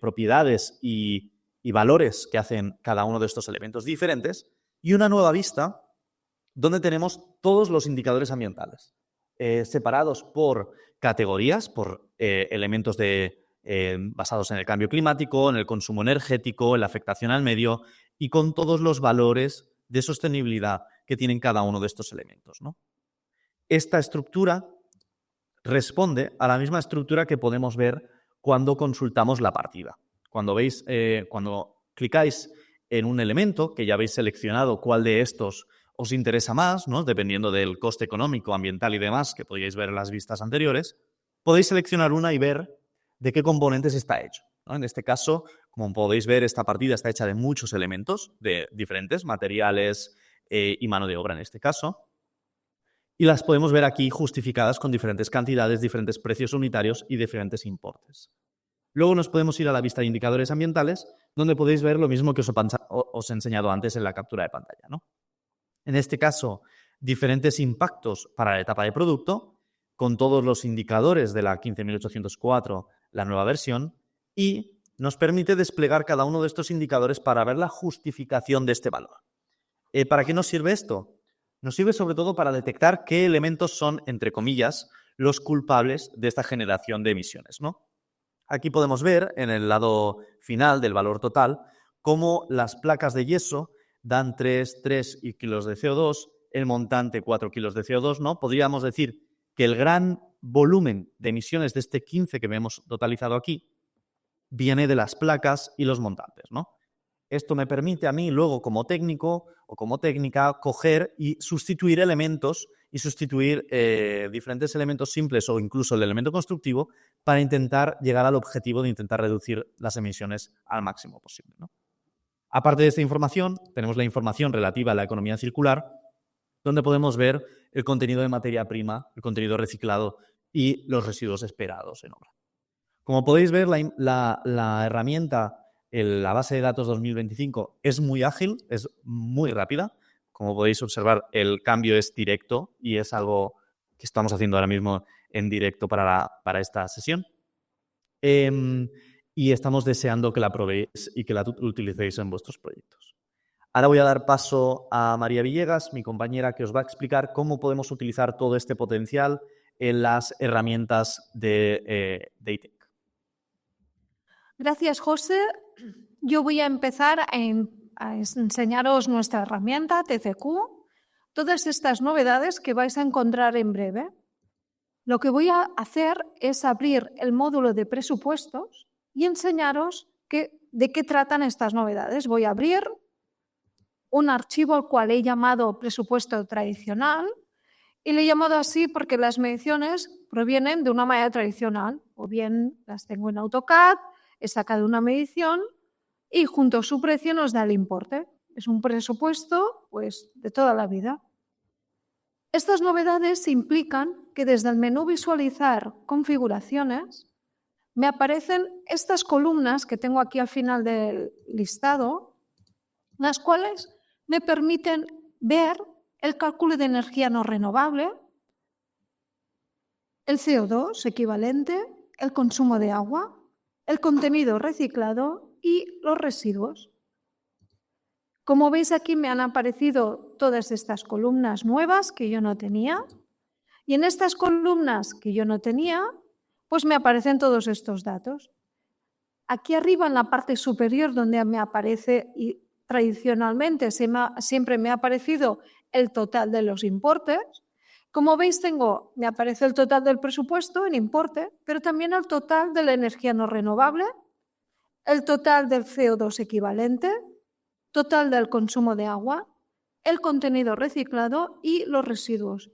propiedades y valores que hacen cada uno de estos elementos diferentes, y una nueva vista donde tenemos todos los indicadores ambientales, separados por categorías, por elementos basados en el cambio climático, en el consumo energético, en la afectación al medio y con todos los valores de sostenibilidad que tienen cada uno de estos elementos, ¿no? esta estructura responde a la misma estructura que podemos ver cuando consultamos la partida. Cuando clicáis en un elemento, que ya habéis seleccionado cuál de estos os interesa más, ¿no? Dependiendo del coste económico, ambiental y demás, que podíais ver en las vistas anteriores, podéis seleccionar una y ver de qué componentes está hecho, ¿no? En este caso, como podéis ver, esta partida está hecha de muchos elementos, de diferentes materiales y mano de obra en este caso, y las podemos ver aquí justificadas con diferentes cantidades, diferentes precios unitarios y diferentes importes. Luego nos podemos ir a la vista de indicadores ambientales, donde podéis ver lo mismo que os he enseñado antes en la captura de pantalla, ¿no? En este caso, diferentes impactos para la etapa de producto, con todos los indicadores de la 15.804, la nueva versión, y nos permite desplegar cada uno de estos indicadores para ver la justificación de este valor. ¿Para qué nos sirve esto? Nos sirve sobre todo para detectar qué elementos son, entre comillas, los culpables de esta generación de emisiones, ¿no? Aquí podemos ver, en el lado final del valor total, cómo las placas de yeso dan 3 kilos de CO2, el montante 4 kilos de CO2, ¿no? Podríamos decir que el gran volumen de emisiones de este 15 que vemos totalizado aquí viene de las placas y los montantes, ¿no? Esto me permite a mí luego, como técnico o como técnica, coger y sustituir elementos y sustituir diferentes elementos simples o incluso el elemento constructivo para intentar llegar al objetivo de intentar reducir las emisiones al máximo posible, ¿no? Aparte de esta información, tenemos la información relativa a la economía circular, donde podemos ver el contenido de materia prima, el contenido reciclado y los residuos esperados en obra. Como podéis ver, la herramienta, la base de datos 2025, es muy ágil, es muy rápida. Como podéis observar, el cambio es directo y es algo que estamos haciendo ahora mismo en directo para esta sesión. Y estamos deseando que la probéis y que la utilicéis en vuestros proyectos. Ahora voy a dar paso a María Villegas, mi compañera, que os va a explicar cómo podemos utilizar todo este potencial en las herramientas de ITEC. Gracias, José. Yo voy a empezar a enseñaros nuestra herramienta TCQ, todas estas novedades que vais a encontrar en breve. Lo que voy a hacer es abrir el módulo de presupuestos y enseñaros de qué tratan estas novedades. Voy a abrir un archivo al cual he llamado presupuesto tradicional y le he llamado así porque las mediciones provienen de una manera tradicional, o bien las tengo en AutoCAD, he sacado una medición y junto a su precio nos da el importe. Es un presupuesto, pues, de toda la vida. Estas novedades implican que desde el menú Visualizar configuraciones me aparecen estas columnas que tengo aquí al final del listado, las cuales me permiten ver el cálculo de energía no renovable, el CO2 equivalente, el consumo de agua, el contenido reciclado y los residuos. Como veis aquí me han aparecido todas estas columnas nuevas que yo no tenía y en estas columnas que yo no tenía, pues me aparecen todos estos datos. Aquí arriba en la parte superior donde me aparece y tradicionalmente siempre me ha aparecido el total de los importes. Como veis me aparece el total del presupuesto en importe, pero también el total de la energía no renovable, el total del CO2 equivalente, total del consumo de agua, el contenido reciclado y los residuos.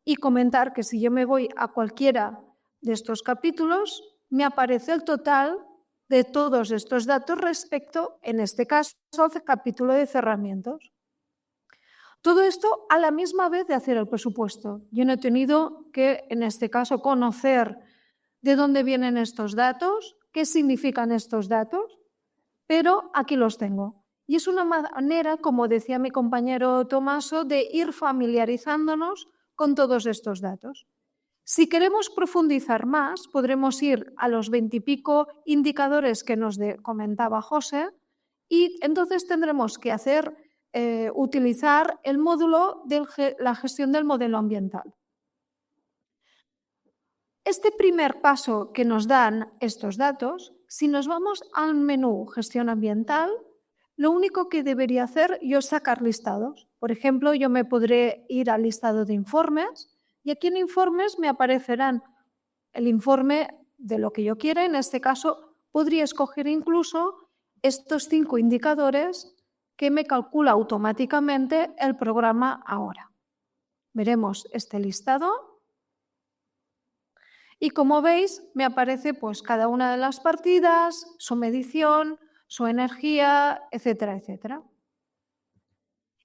Y comentar que si yo me voy a cualquiera de estos capítulos, me aparece el total de todos estos datos respecto, en este caso, al capítulo de cerramientos. Todo esto a la misma vez de hacer el presupuesto. Yo no he tenido que, en este caso, conocer de dónde vienen estos datos, qué significan estos datos, pero aquí los tengo. Y es una manera, como decía mi compañero Tomaso, de ir familiarizándonos con todos estos datos. Si queremos profundizar más, podremos ir a los 20 y pico indicadores que nos comentaba José y entonces tendremos que utilizar el módulo de la gestión del modelo ambiental. Este primer paso que nos dan estos datos, si nos vamos al menú Gestión ambiental, lo único que debería hacer yo es sacar listados. Por ejemplo, yo me podré ir al listado de informes Y aquí en informes me aparecerán el informe de lo que yo quiera. En este caso, podría escoger incluso estos 5 indicadores que me calcula automáticamente el programa ahora. Veremos este listado y como veis me aparece pues cada una de las partidas, su medición, su energía, etcétera, etcétera.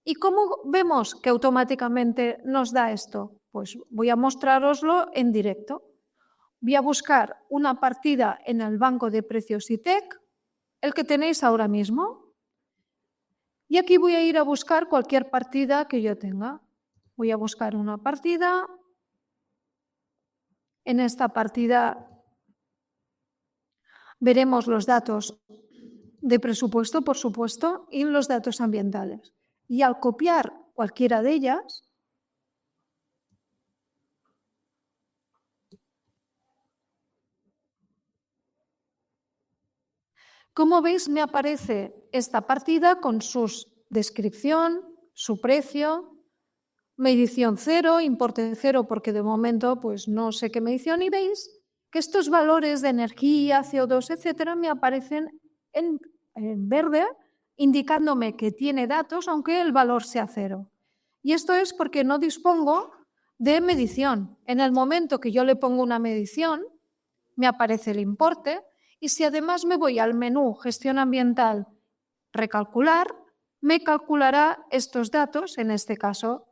¿Y cómo vemos que automáticamente nos da esto? Pues voy a mostraroslo en directo. Voy a buscar una partida en el banco de precios ITEC, el que tenéis ahora mismo. Y aquí voy a ir a buscar cualquier partida que yo tenga. Voy a buscar una partida. En esta partida veremos los datos de presupuesto, por supuesto, y los datos ambientales. Y al copiar cualquiera de ellas, como veis, me aparece esta partida con su descripción, su precio, medición 0, importe 0, porque de momento pues no sé qué medición, y veis que estos valores de energía, CO2, etcétera, me aparecen en verde, indicándome que tiene datos, aunque el valor sea 0. Y esto es porque no dispongo de medición. En el momento que yo le pongo una medición, me aparece el importe, y si además me voy al menú Gestión Ambiental, Recalcular, me calculará estos datos, en este caso,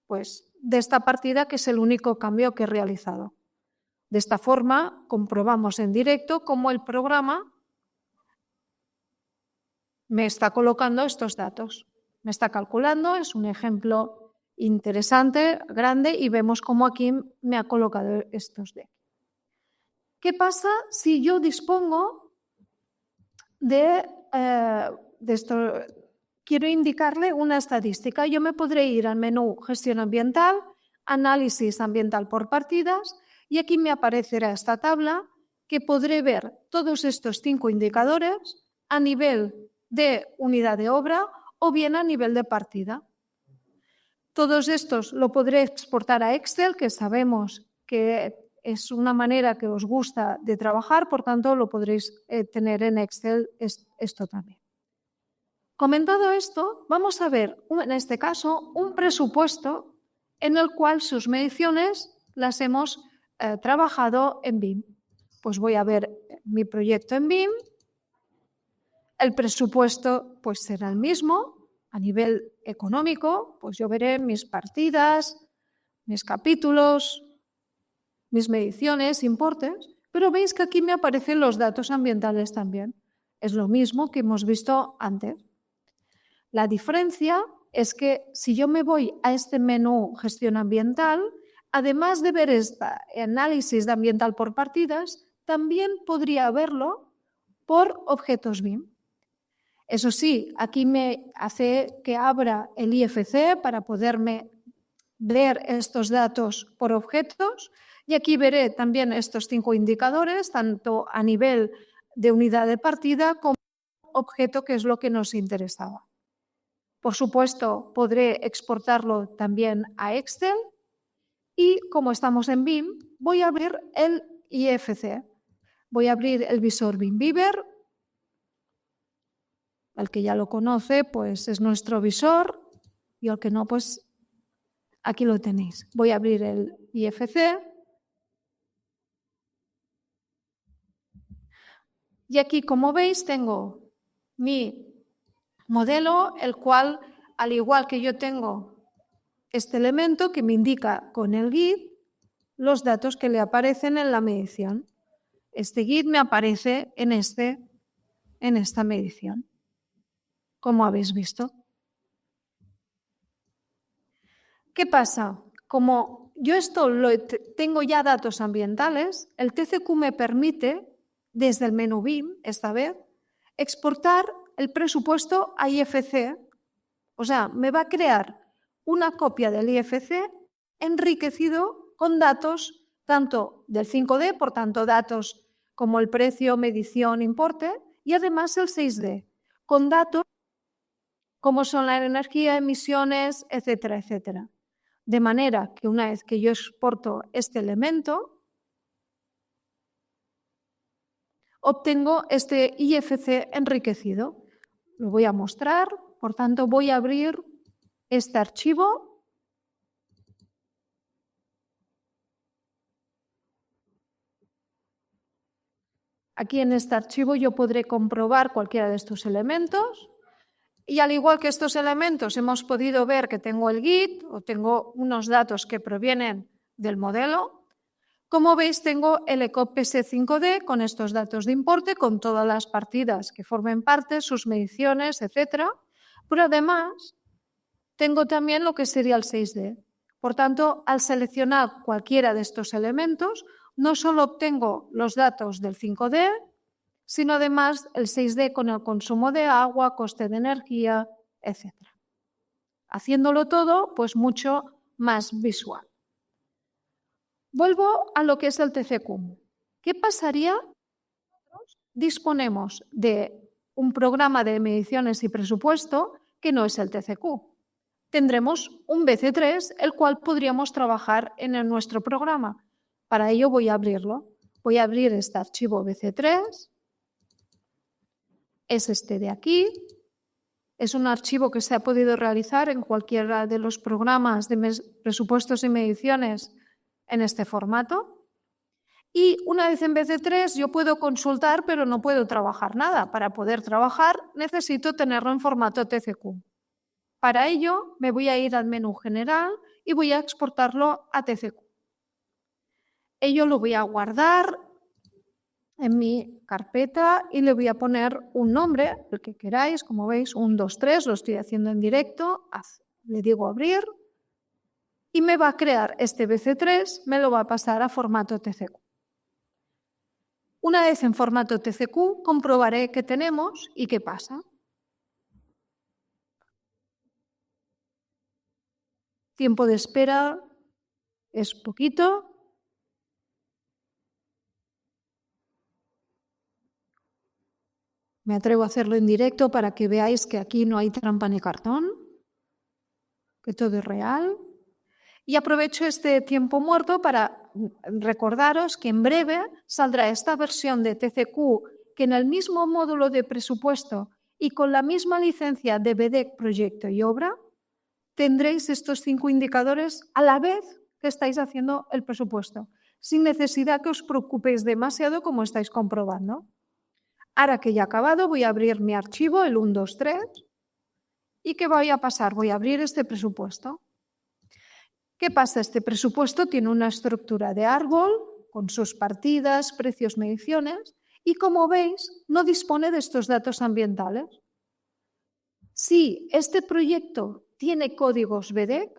pues de esta partida, que es el único cambio que he realizado. De esta forma, comprobamos en directo cómo el programa me está colocando estos datos. Me está calculando, es un ejemplo interesante, grande, y vemos cómo aquí me ha colocado estos de aquí. ¿Qué pasa si yo dispongo de esto? Quiero indicarle una estadística. Yo me podré ir al menú Gestión Ambiental, Análisis Ambiental por partidas, y aquí me aparecerá esta tabla que podré ver todos estos 5 indicadores a nivel de unidad de obra o bien a nivel de partida. Todos estos lo podré exportar a Excel, que sabemos que es una manera que os gusta de trabajar, por tanto lo podréis tener en Excel esto también. Comentado esto, vamos a ver en este caso un presupuesto en el cual sus mediciones las hemos trabajado en BIM. Pues voy a ver mi proyecto en BIM. El presupuesto pues será el mismo. A nivel económico, pues yo veré mis partidas, mis capítulos, mis mediciones, importes, pero veis que aquí me aparecen los datos ambientales también. Es lo mismo que hemos visto antes. La diferencia es que si yo me voy a este menú Gestión Ambiental, además de ver este análisis de ambiental por partidas, también podría verlo por objetos BIM. Eso sí, aquí me hace que abra el IFC para poderme ver estos datos por objetos, y aquí veré también estos 5 indicadores, tanto a nivel de unidad de partida como objeto, que es lo que nos interesaba. Por supuesto, podré exportarlo también a Excel, y como estamos en BIM, voy a abrir el IFC. Voy a abrir el visor BIM Beaver. El que ya lo conoce, pues es nuestro visor, y el que no, pues aquí lo tenéis. Voy a abrir el IFC. Y aquí, como veis, tengo mi modelo, el cual, al igual que yo tengo este elemento que me indica con el GUID los datos que le aparecen en la medición. Este GUID me aparece en esta medición, como habéis visto. ¿Qué pasa? Como yo esto tengo ya datos ambientales, el TCQ me permite, desde el menú BIM, esta vez, exportar el presupuesto a IFC. O sea, me va a crear una copia del IFC enriquecido con datos tanto del 5D, por tanto datos como el precio, medición, importe, y además el 6D, con datos como son la energía, emisiones, etcétera, etcétera. De manera que una vez que yo exporto este elemento, obtengo este IFC enriquecido. Lo voy a mostrar, por tanto voy a abrir este archivo. Aquí en este archivo yo podré comprobar cualquiera de estos elementos. Y al igual que estos elementos hemos podido ver que tengo el Git o tengo unos datos que provienen del modelo. Como veis, tengo el ECOP PS5D con estos datos de importe, con todas las partidas que formen parte, sus mediciones, etc. Pero además, tengo también lo que sería el 6D. Por tanto, al seleccionar cualquiera de estos elementos, no solo obtengo los datos del 5D, sino además el 6D con el consumo de agua, coste de energía, etc. Haciéndolo todo, pues mucho más visual. Vuelvo a lo que es el TCQ. ¿Qué pasaría si disponemos de un programa de mediciones y presupuesto que no es el TCQ? Tendremos un BC3, el cual podríamos trabajar en nuestro programa. Para ello voy a abrirlo. Voy a abrir este archivo BC3. Es este de aquí. Es un archivo que se ha podido realizar en cualquiera de los programas de presupuestos y mediciones en este formato. Y una vez en BC3 yo puedo consultar, pero no puedo trabajar nada. Para poder trabajar necesito tenerlo en formato TCQ. Para ello me voy a ir al menú general y voy a exportarlo a TCQ. Ello lo voy a guardar en mi carpeta y le voy a poner un nombre, el que queráis, como veis, 1, 2, 3, lo estoy haciendo en directo, le digo abrir y me va a crear este BC3, me lo va a pasar a formato TCQ. Una vez en formato TCQ, comprobaré qué tenemos y qué pasa. Tiempo de espera es poquito. Me atrevo a hacerlo en directo para que veáis que aquí no hay trampa ni cartón, que todo es real. Y aprovecho este tiempo muerto para recordaros que en breve saldrá esta versión de TCQ que en el mismo módulo de presupuesto y con la misma licencia de BDEC, proyecto y obra, tendréis estos 5 indicadores a la vez que estáis haciendo el presupuesto, sin necesidad que os preocupéis demasiado como estáis comprobando. Ahora que ya he acabado, voy a abrir mi archivo, el 1, 2, 3. ¿Y qué voy a pasar? Voy a abrir este presupuesto. ¿Qué pasa? Este presupuesto tiene una estructura de árbol con sus partidas, precios, mediciones y, como veis, no dispone de estos datos ambientales. Si este proyecto tiene códigos BDEC,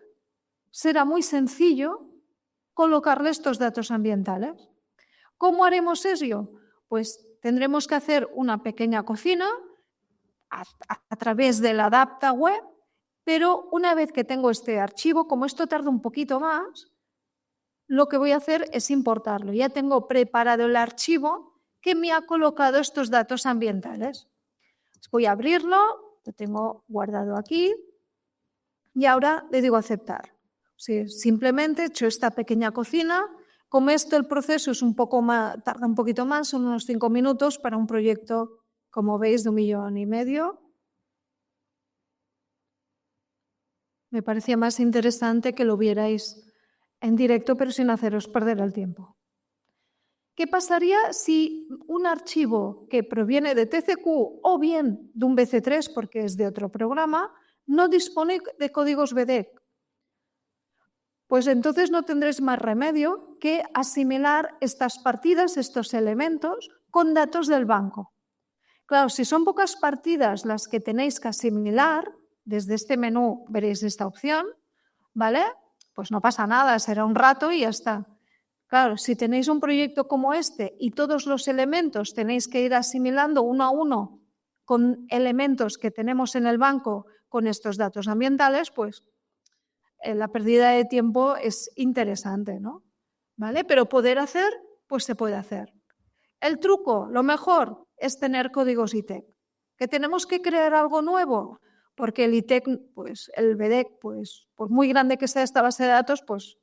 será muy sencillo colocarle estos datos ambientales. ¿Cómo haremos eso? Pues tendremos que hacer una pequeña cocina a través del Adapta Web, pero una vez que tengo este archivo, como esto tarda un poquito más, lo que voy a hacer es importarlo. Ya tengo preparado el archivo que me ha colocado estos datos ambientales. Voy a abrirlo, lo tengo guardado aquí y ahora le digo aceptar. Sí, simplemente he hecho esta pequeña cocina. Como esto el proceso es un poco más, tarda un poquito más, son unos 5 minutos para un proyecto, como veis, de 1,5 millones. Me parecía más interesante que lo vierais en directo, pero sin haceros perder el tiempo. ¿Qué pasaría si un archivo que proviene de TCQ o bien de un BC3, porque es de otro programa, no dispone de códigos BDEC? Pues entonces no tendréis más remedio que asimilar estas partidas, estos elementos, con datos del banco. Claro, si son pocas partidas las que tenéis que asimilar, desde este menú veréis esta opción, ¿vale? Pues no pasa nada, será un rato y ya está. Claro, si tenéis un proyecto como este y todos los elementos tenéis que ir asimilando uno a uno con elementos que tenemos en el banco con estos datos ambientales, pues la pérdida de tiempo es interesante, ¿no? ¿Vale? Pero poder hacer, pues se puede hacer. El truco, lo mejor, es tener códigos ITEC. ¿Que tenemos que crear algo nuevo? porque el ITEC, pues el BDEC, pues por muy grande que sea esta base de datos, pues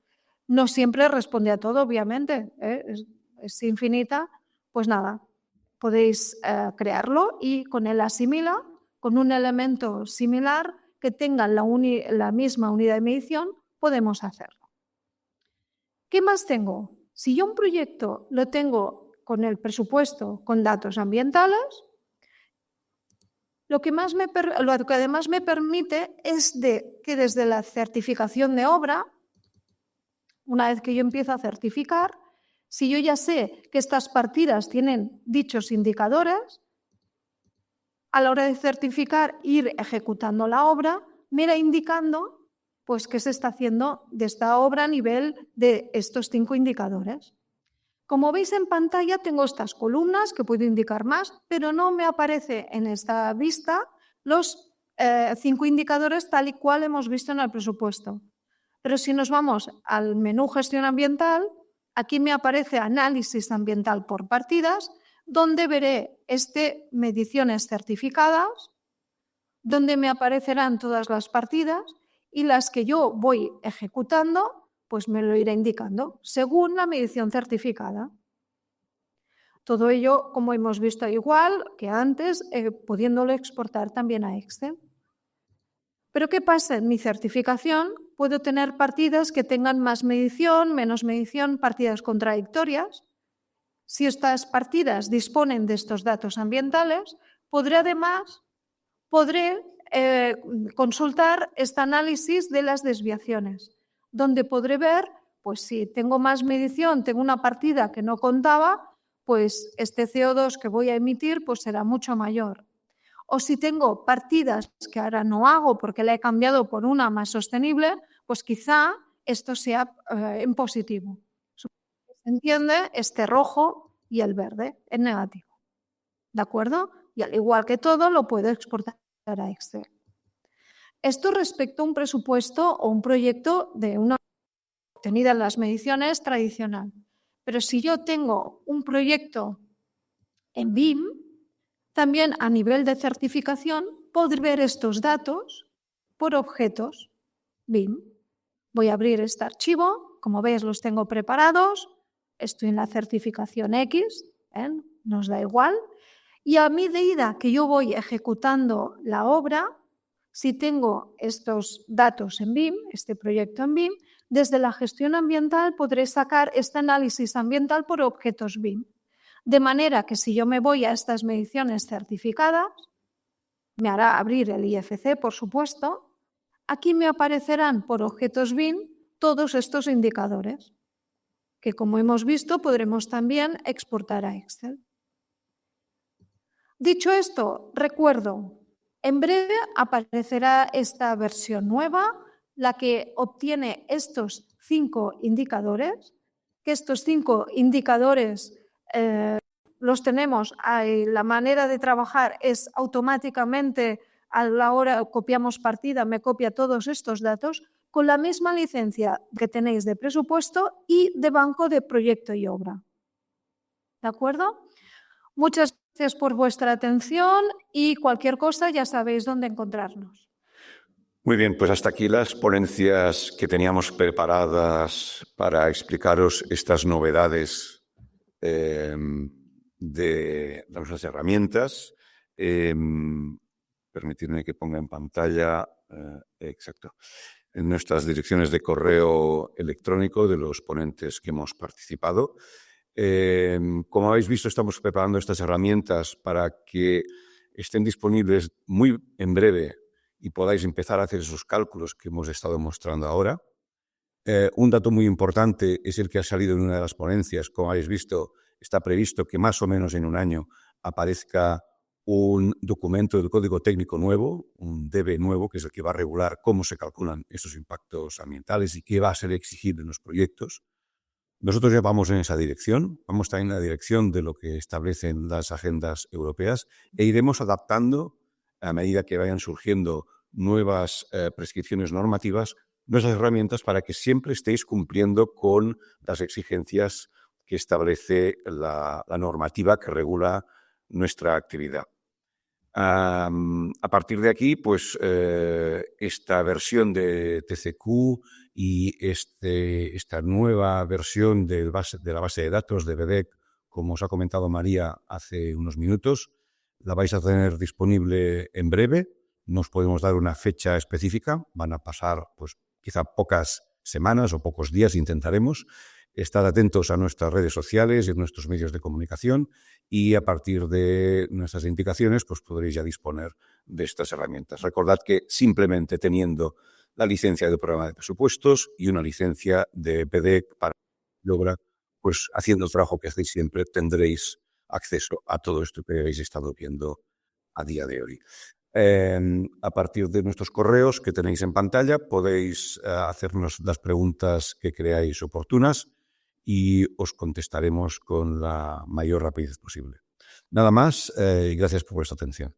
no siempre responde a todo, obviamente, es infinita. Pues nada, podéis crearlo y con él asimila, con un elemento similar que tenga la misma unidad de medición, podemos hacerlo. ¿Qué más tengo? Si yo un proyecto lo tengo con el presupuesto, con datos ambientales, lo que además me permite es que desde la certificación de obra, una vez que yo empiezo a certificar, si yo ya sé que estas partidas tienen dichos indicadores, a la hora de certificar, ir ejecutando la obra, me irá indicando pues qué se está haciendo de esta obra a nivel de estos 5 indicadores. Como veis en pantalla tengo estas columnas que puedo indicar más, pero no me aparece en esta vista los 5 indicadores tal y cual hemos visto en el presupuesto. Pero si nos vamos al menú gestión ambiental, aquí me aparece análisis ambiental por partidas, donde veré mediciones certificadas, donde me aparecerán todas las partidas y las que yo voy ejecutando, pues me lo irá indicando según la medición certificada. Todo ello, como hemos visto, igual que antes, pudiéndolo exportar también a Excel. Pero ¿qué pasa? En mi certificación puedo tener partidas que tengan más medición, menos medición, partidas contradictorias. Si estas partidas disponen de estos datos ambientales, podré consultar este análisis de las desviaciones, donde podré ver, pues si tengo más medición, tengo una partida que no contaba, pues este CO2 que voy a emitir pues será mucho mayor. O si tengo partidas que ahora no hago porque la he cambiado por una más sostenible, pues quizá esto sea en positivo. ¿Se entiende? Este rojo y el verde en negativo. ¿De acuerdo? Y al igual que todo, lo puedo exportar a Excel. Esto respecto a un presupuesto o un proyecto de una obtenida en las mediciones tradicional. Pero si yo tengo un proyecto en BIM, también a nivel de certificación podré ver estos datos por objetos BIM. Voy a abrir este archivo, como veis los tengo preparados, estoy en la certificación X, nos da igual, y a medida que yo voy ejecutando la obra, si tengo estos datos en BIM, este proyecto en BIM, desde la gestión ambiental podré sacar este análisis ambiental por objetos BIM. De manera que si yo me voy a estas mediciones certificadas, me hará abrir el IFC, por supuesto, aquí me aparecerán por objetos BIM todos estos indicadores, que como hemos visto podremos también exportar a Excel. Dicho esto, recuerdo, en breve aparecerá esta versión nueva, la que obtiene estos 5 indicadores, que estos 5 indicadores los tenemos, la manera de trabajar es automáticamente a la hora copiamos partida, me copia todos estos datos con la misma licencia que tenéis de presupuesto y de banco de proyecto y obra. ¿De acuerdo? Muchas gracias por vuestra atención y cualquier cosa ya sabéis dónde encontrarnos. Muy bien, pues hasta aquí las ponencias que teníamos preparadas para explicaros estas novedades de nuestras herramientas. Permitidme que ponga en pantalla, exacto, en nuestras direcciones de correo electrónico de los ponentes que hemos participado. Como habéis visto, estamos preparando estas herramientas para que estén disponibles muy en breve y podáis empezar a hacer esos cálculos que hemos estado mostrando ahora. Un dato muy importante es el que ha salido en una de las ponencias. Como habéis visto, está previsto que más o menos en un año aparezca un documento de código técnico nuevo, un DB nuevo, que es el que va a regular cómo se calculan estos impactos ambientales y qué va a ser exigido en los proyectos. Nosotros ya vamos en esa dirección, vamos también en la dirección de lo que establecen las agendas europeas e iremos adaptando a medida que vayan surgiendo nuevas prescripciones normativas, nuestras herramientas para que siempre estéis cumpliendo con las exigencias que establece la normativa que regula nuestra actividad. A partir de aquí, pues esta versión de TCQ y esta nueva versión de la base de datos de BDEC, como os ha comentado María hace unos minutos, la vais a tener disponible en breve. No os podemos dar una fecha específica, van a pasar pues quizá pocas semanas o pocos días, intentaremos. Estad atentos a nuestras redes sociales y a nuestros medios de comunicación y a partir de nuestras indicaciones pues podréis ya disponer de estas herramientas. Recordad que simplemente teniendo la licencia del programa de presupuestos y una licencia de BDEC para la obra, pues haciendo el trabajo que hacéis siempre tendréis acceso a todo esto que habéis estado viendo a día de hoy. A partir de nuestros correos que tenéis en pantalla podéis hacernos las preguntas que creáis oportunas y os contestaremos con la mayor rapidez posible. Nada más y gracias por vuestra atención.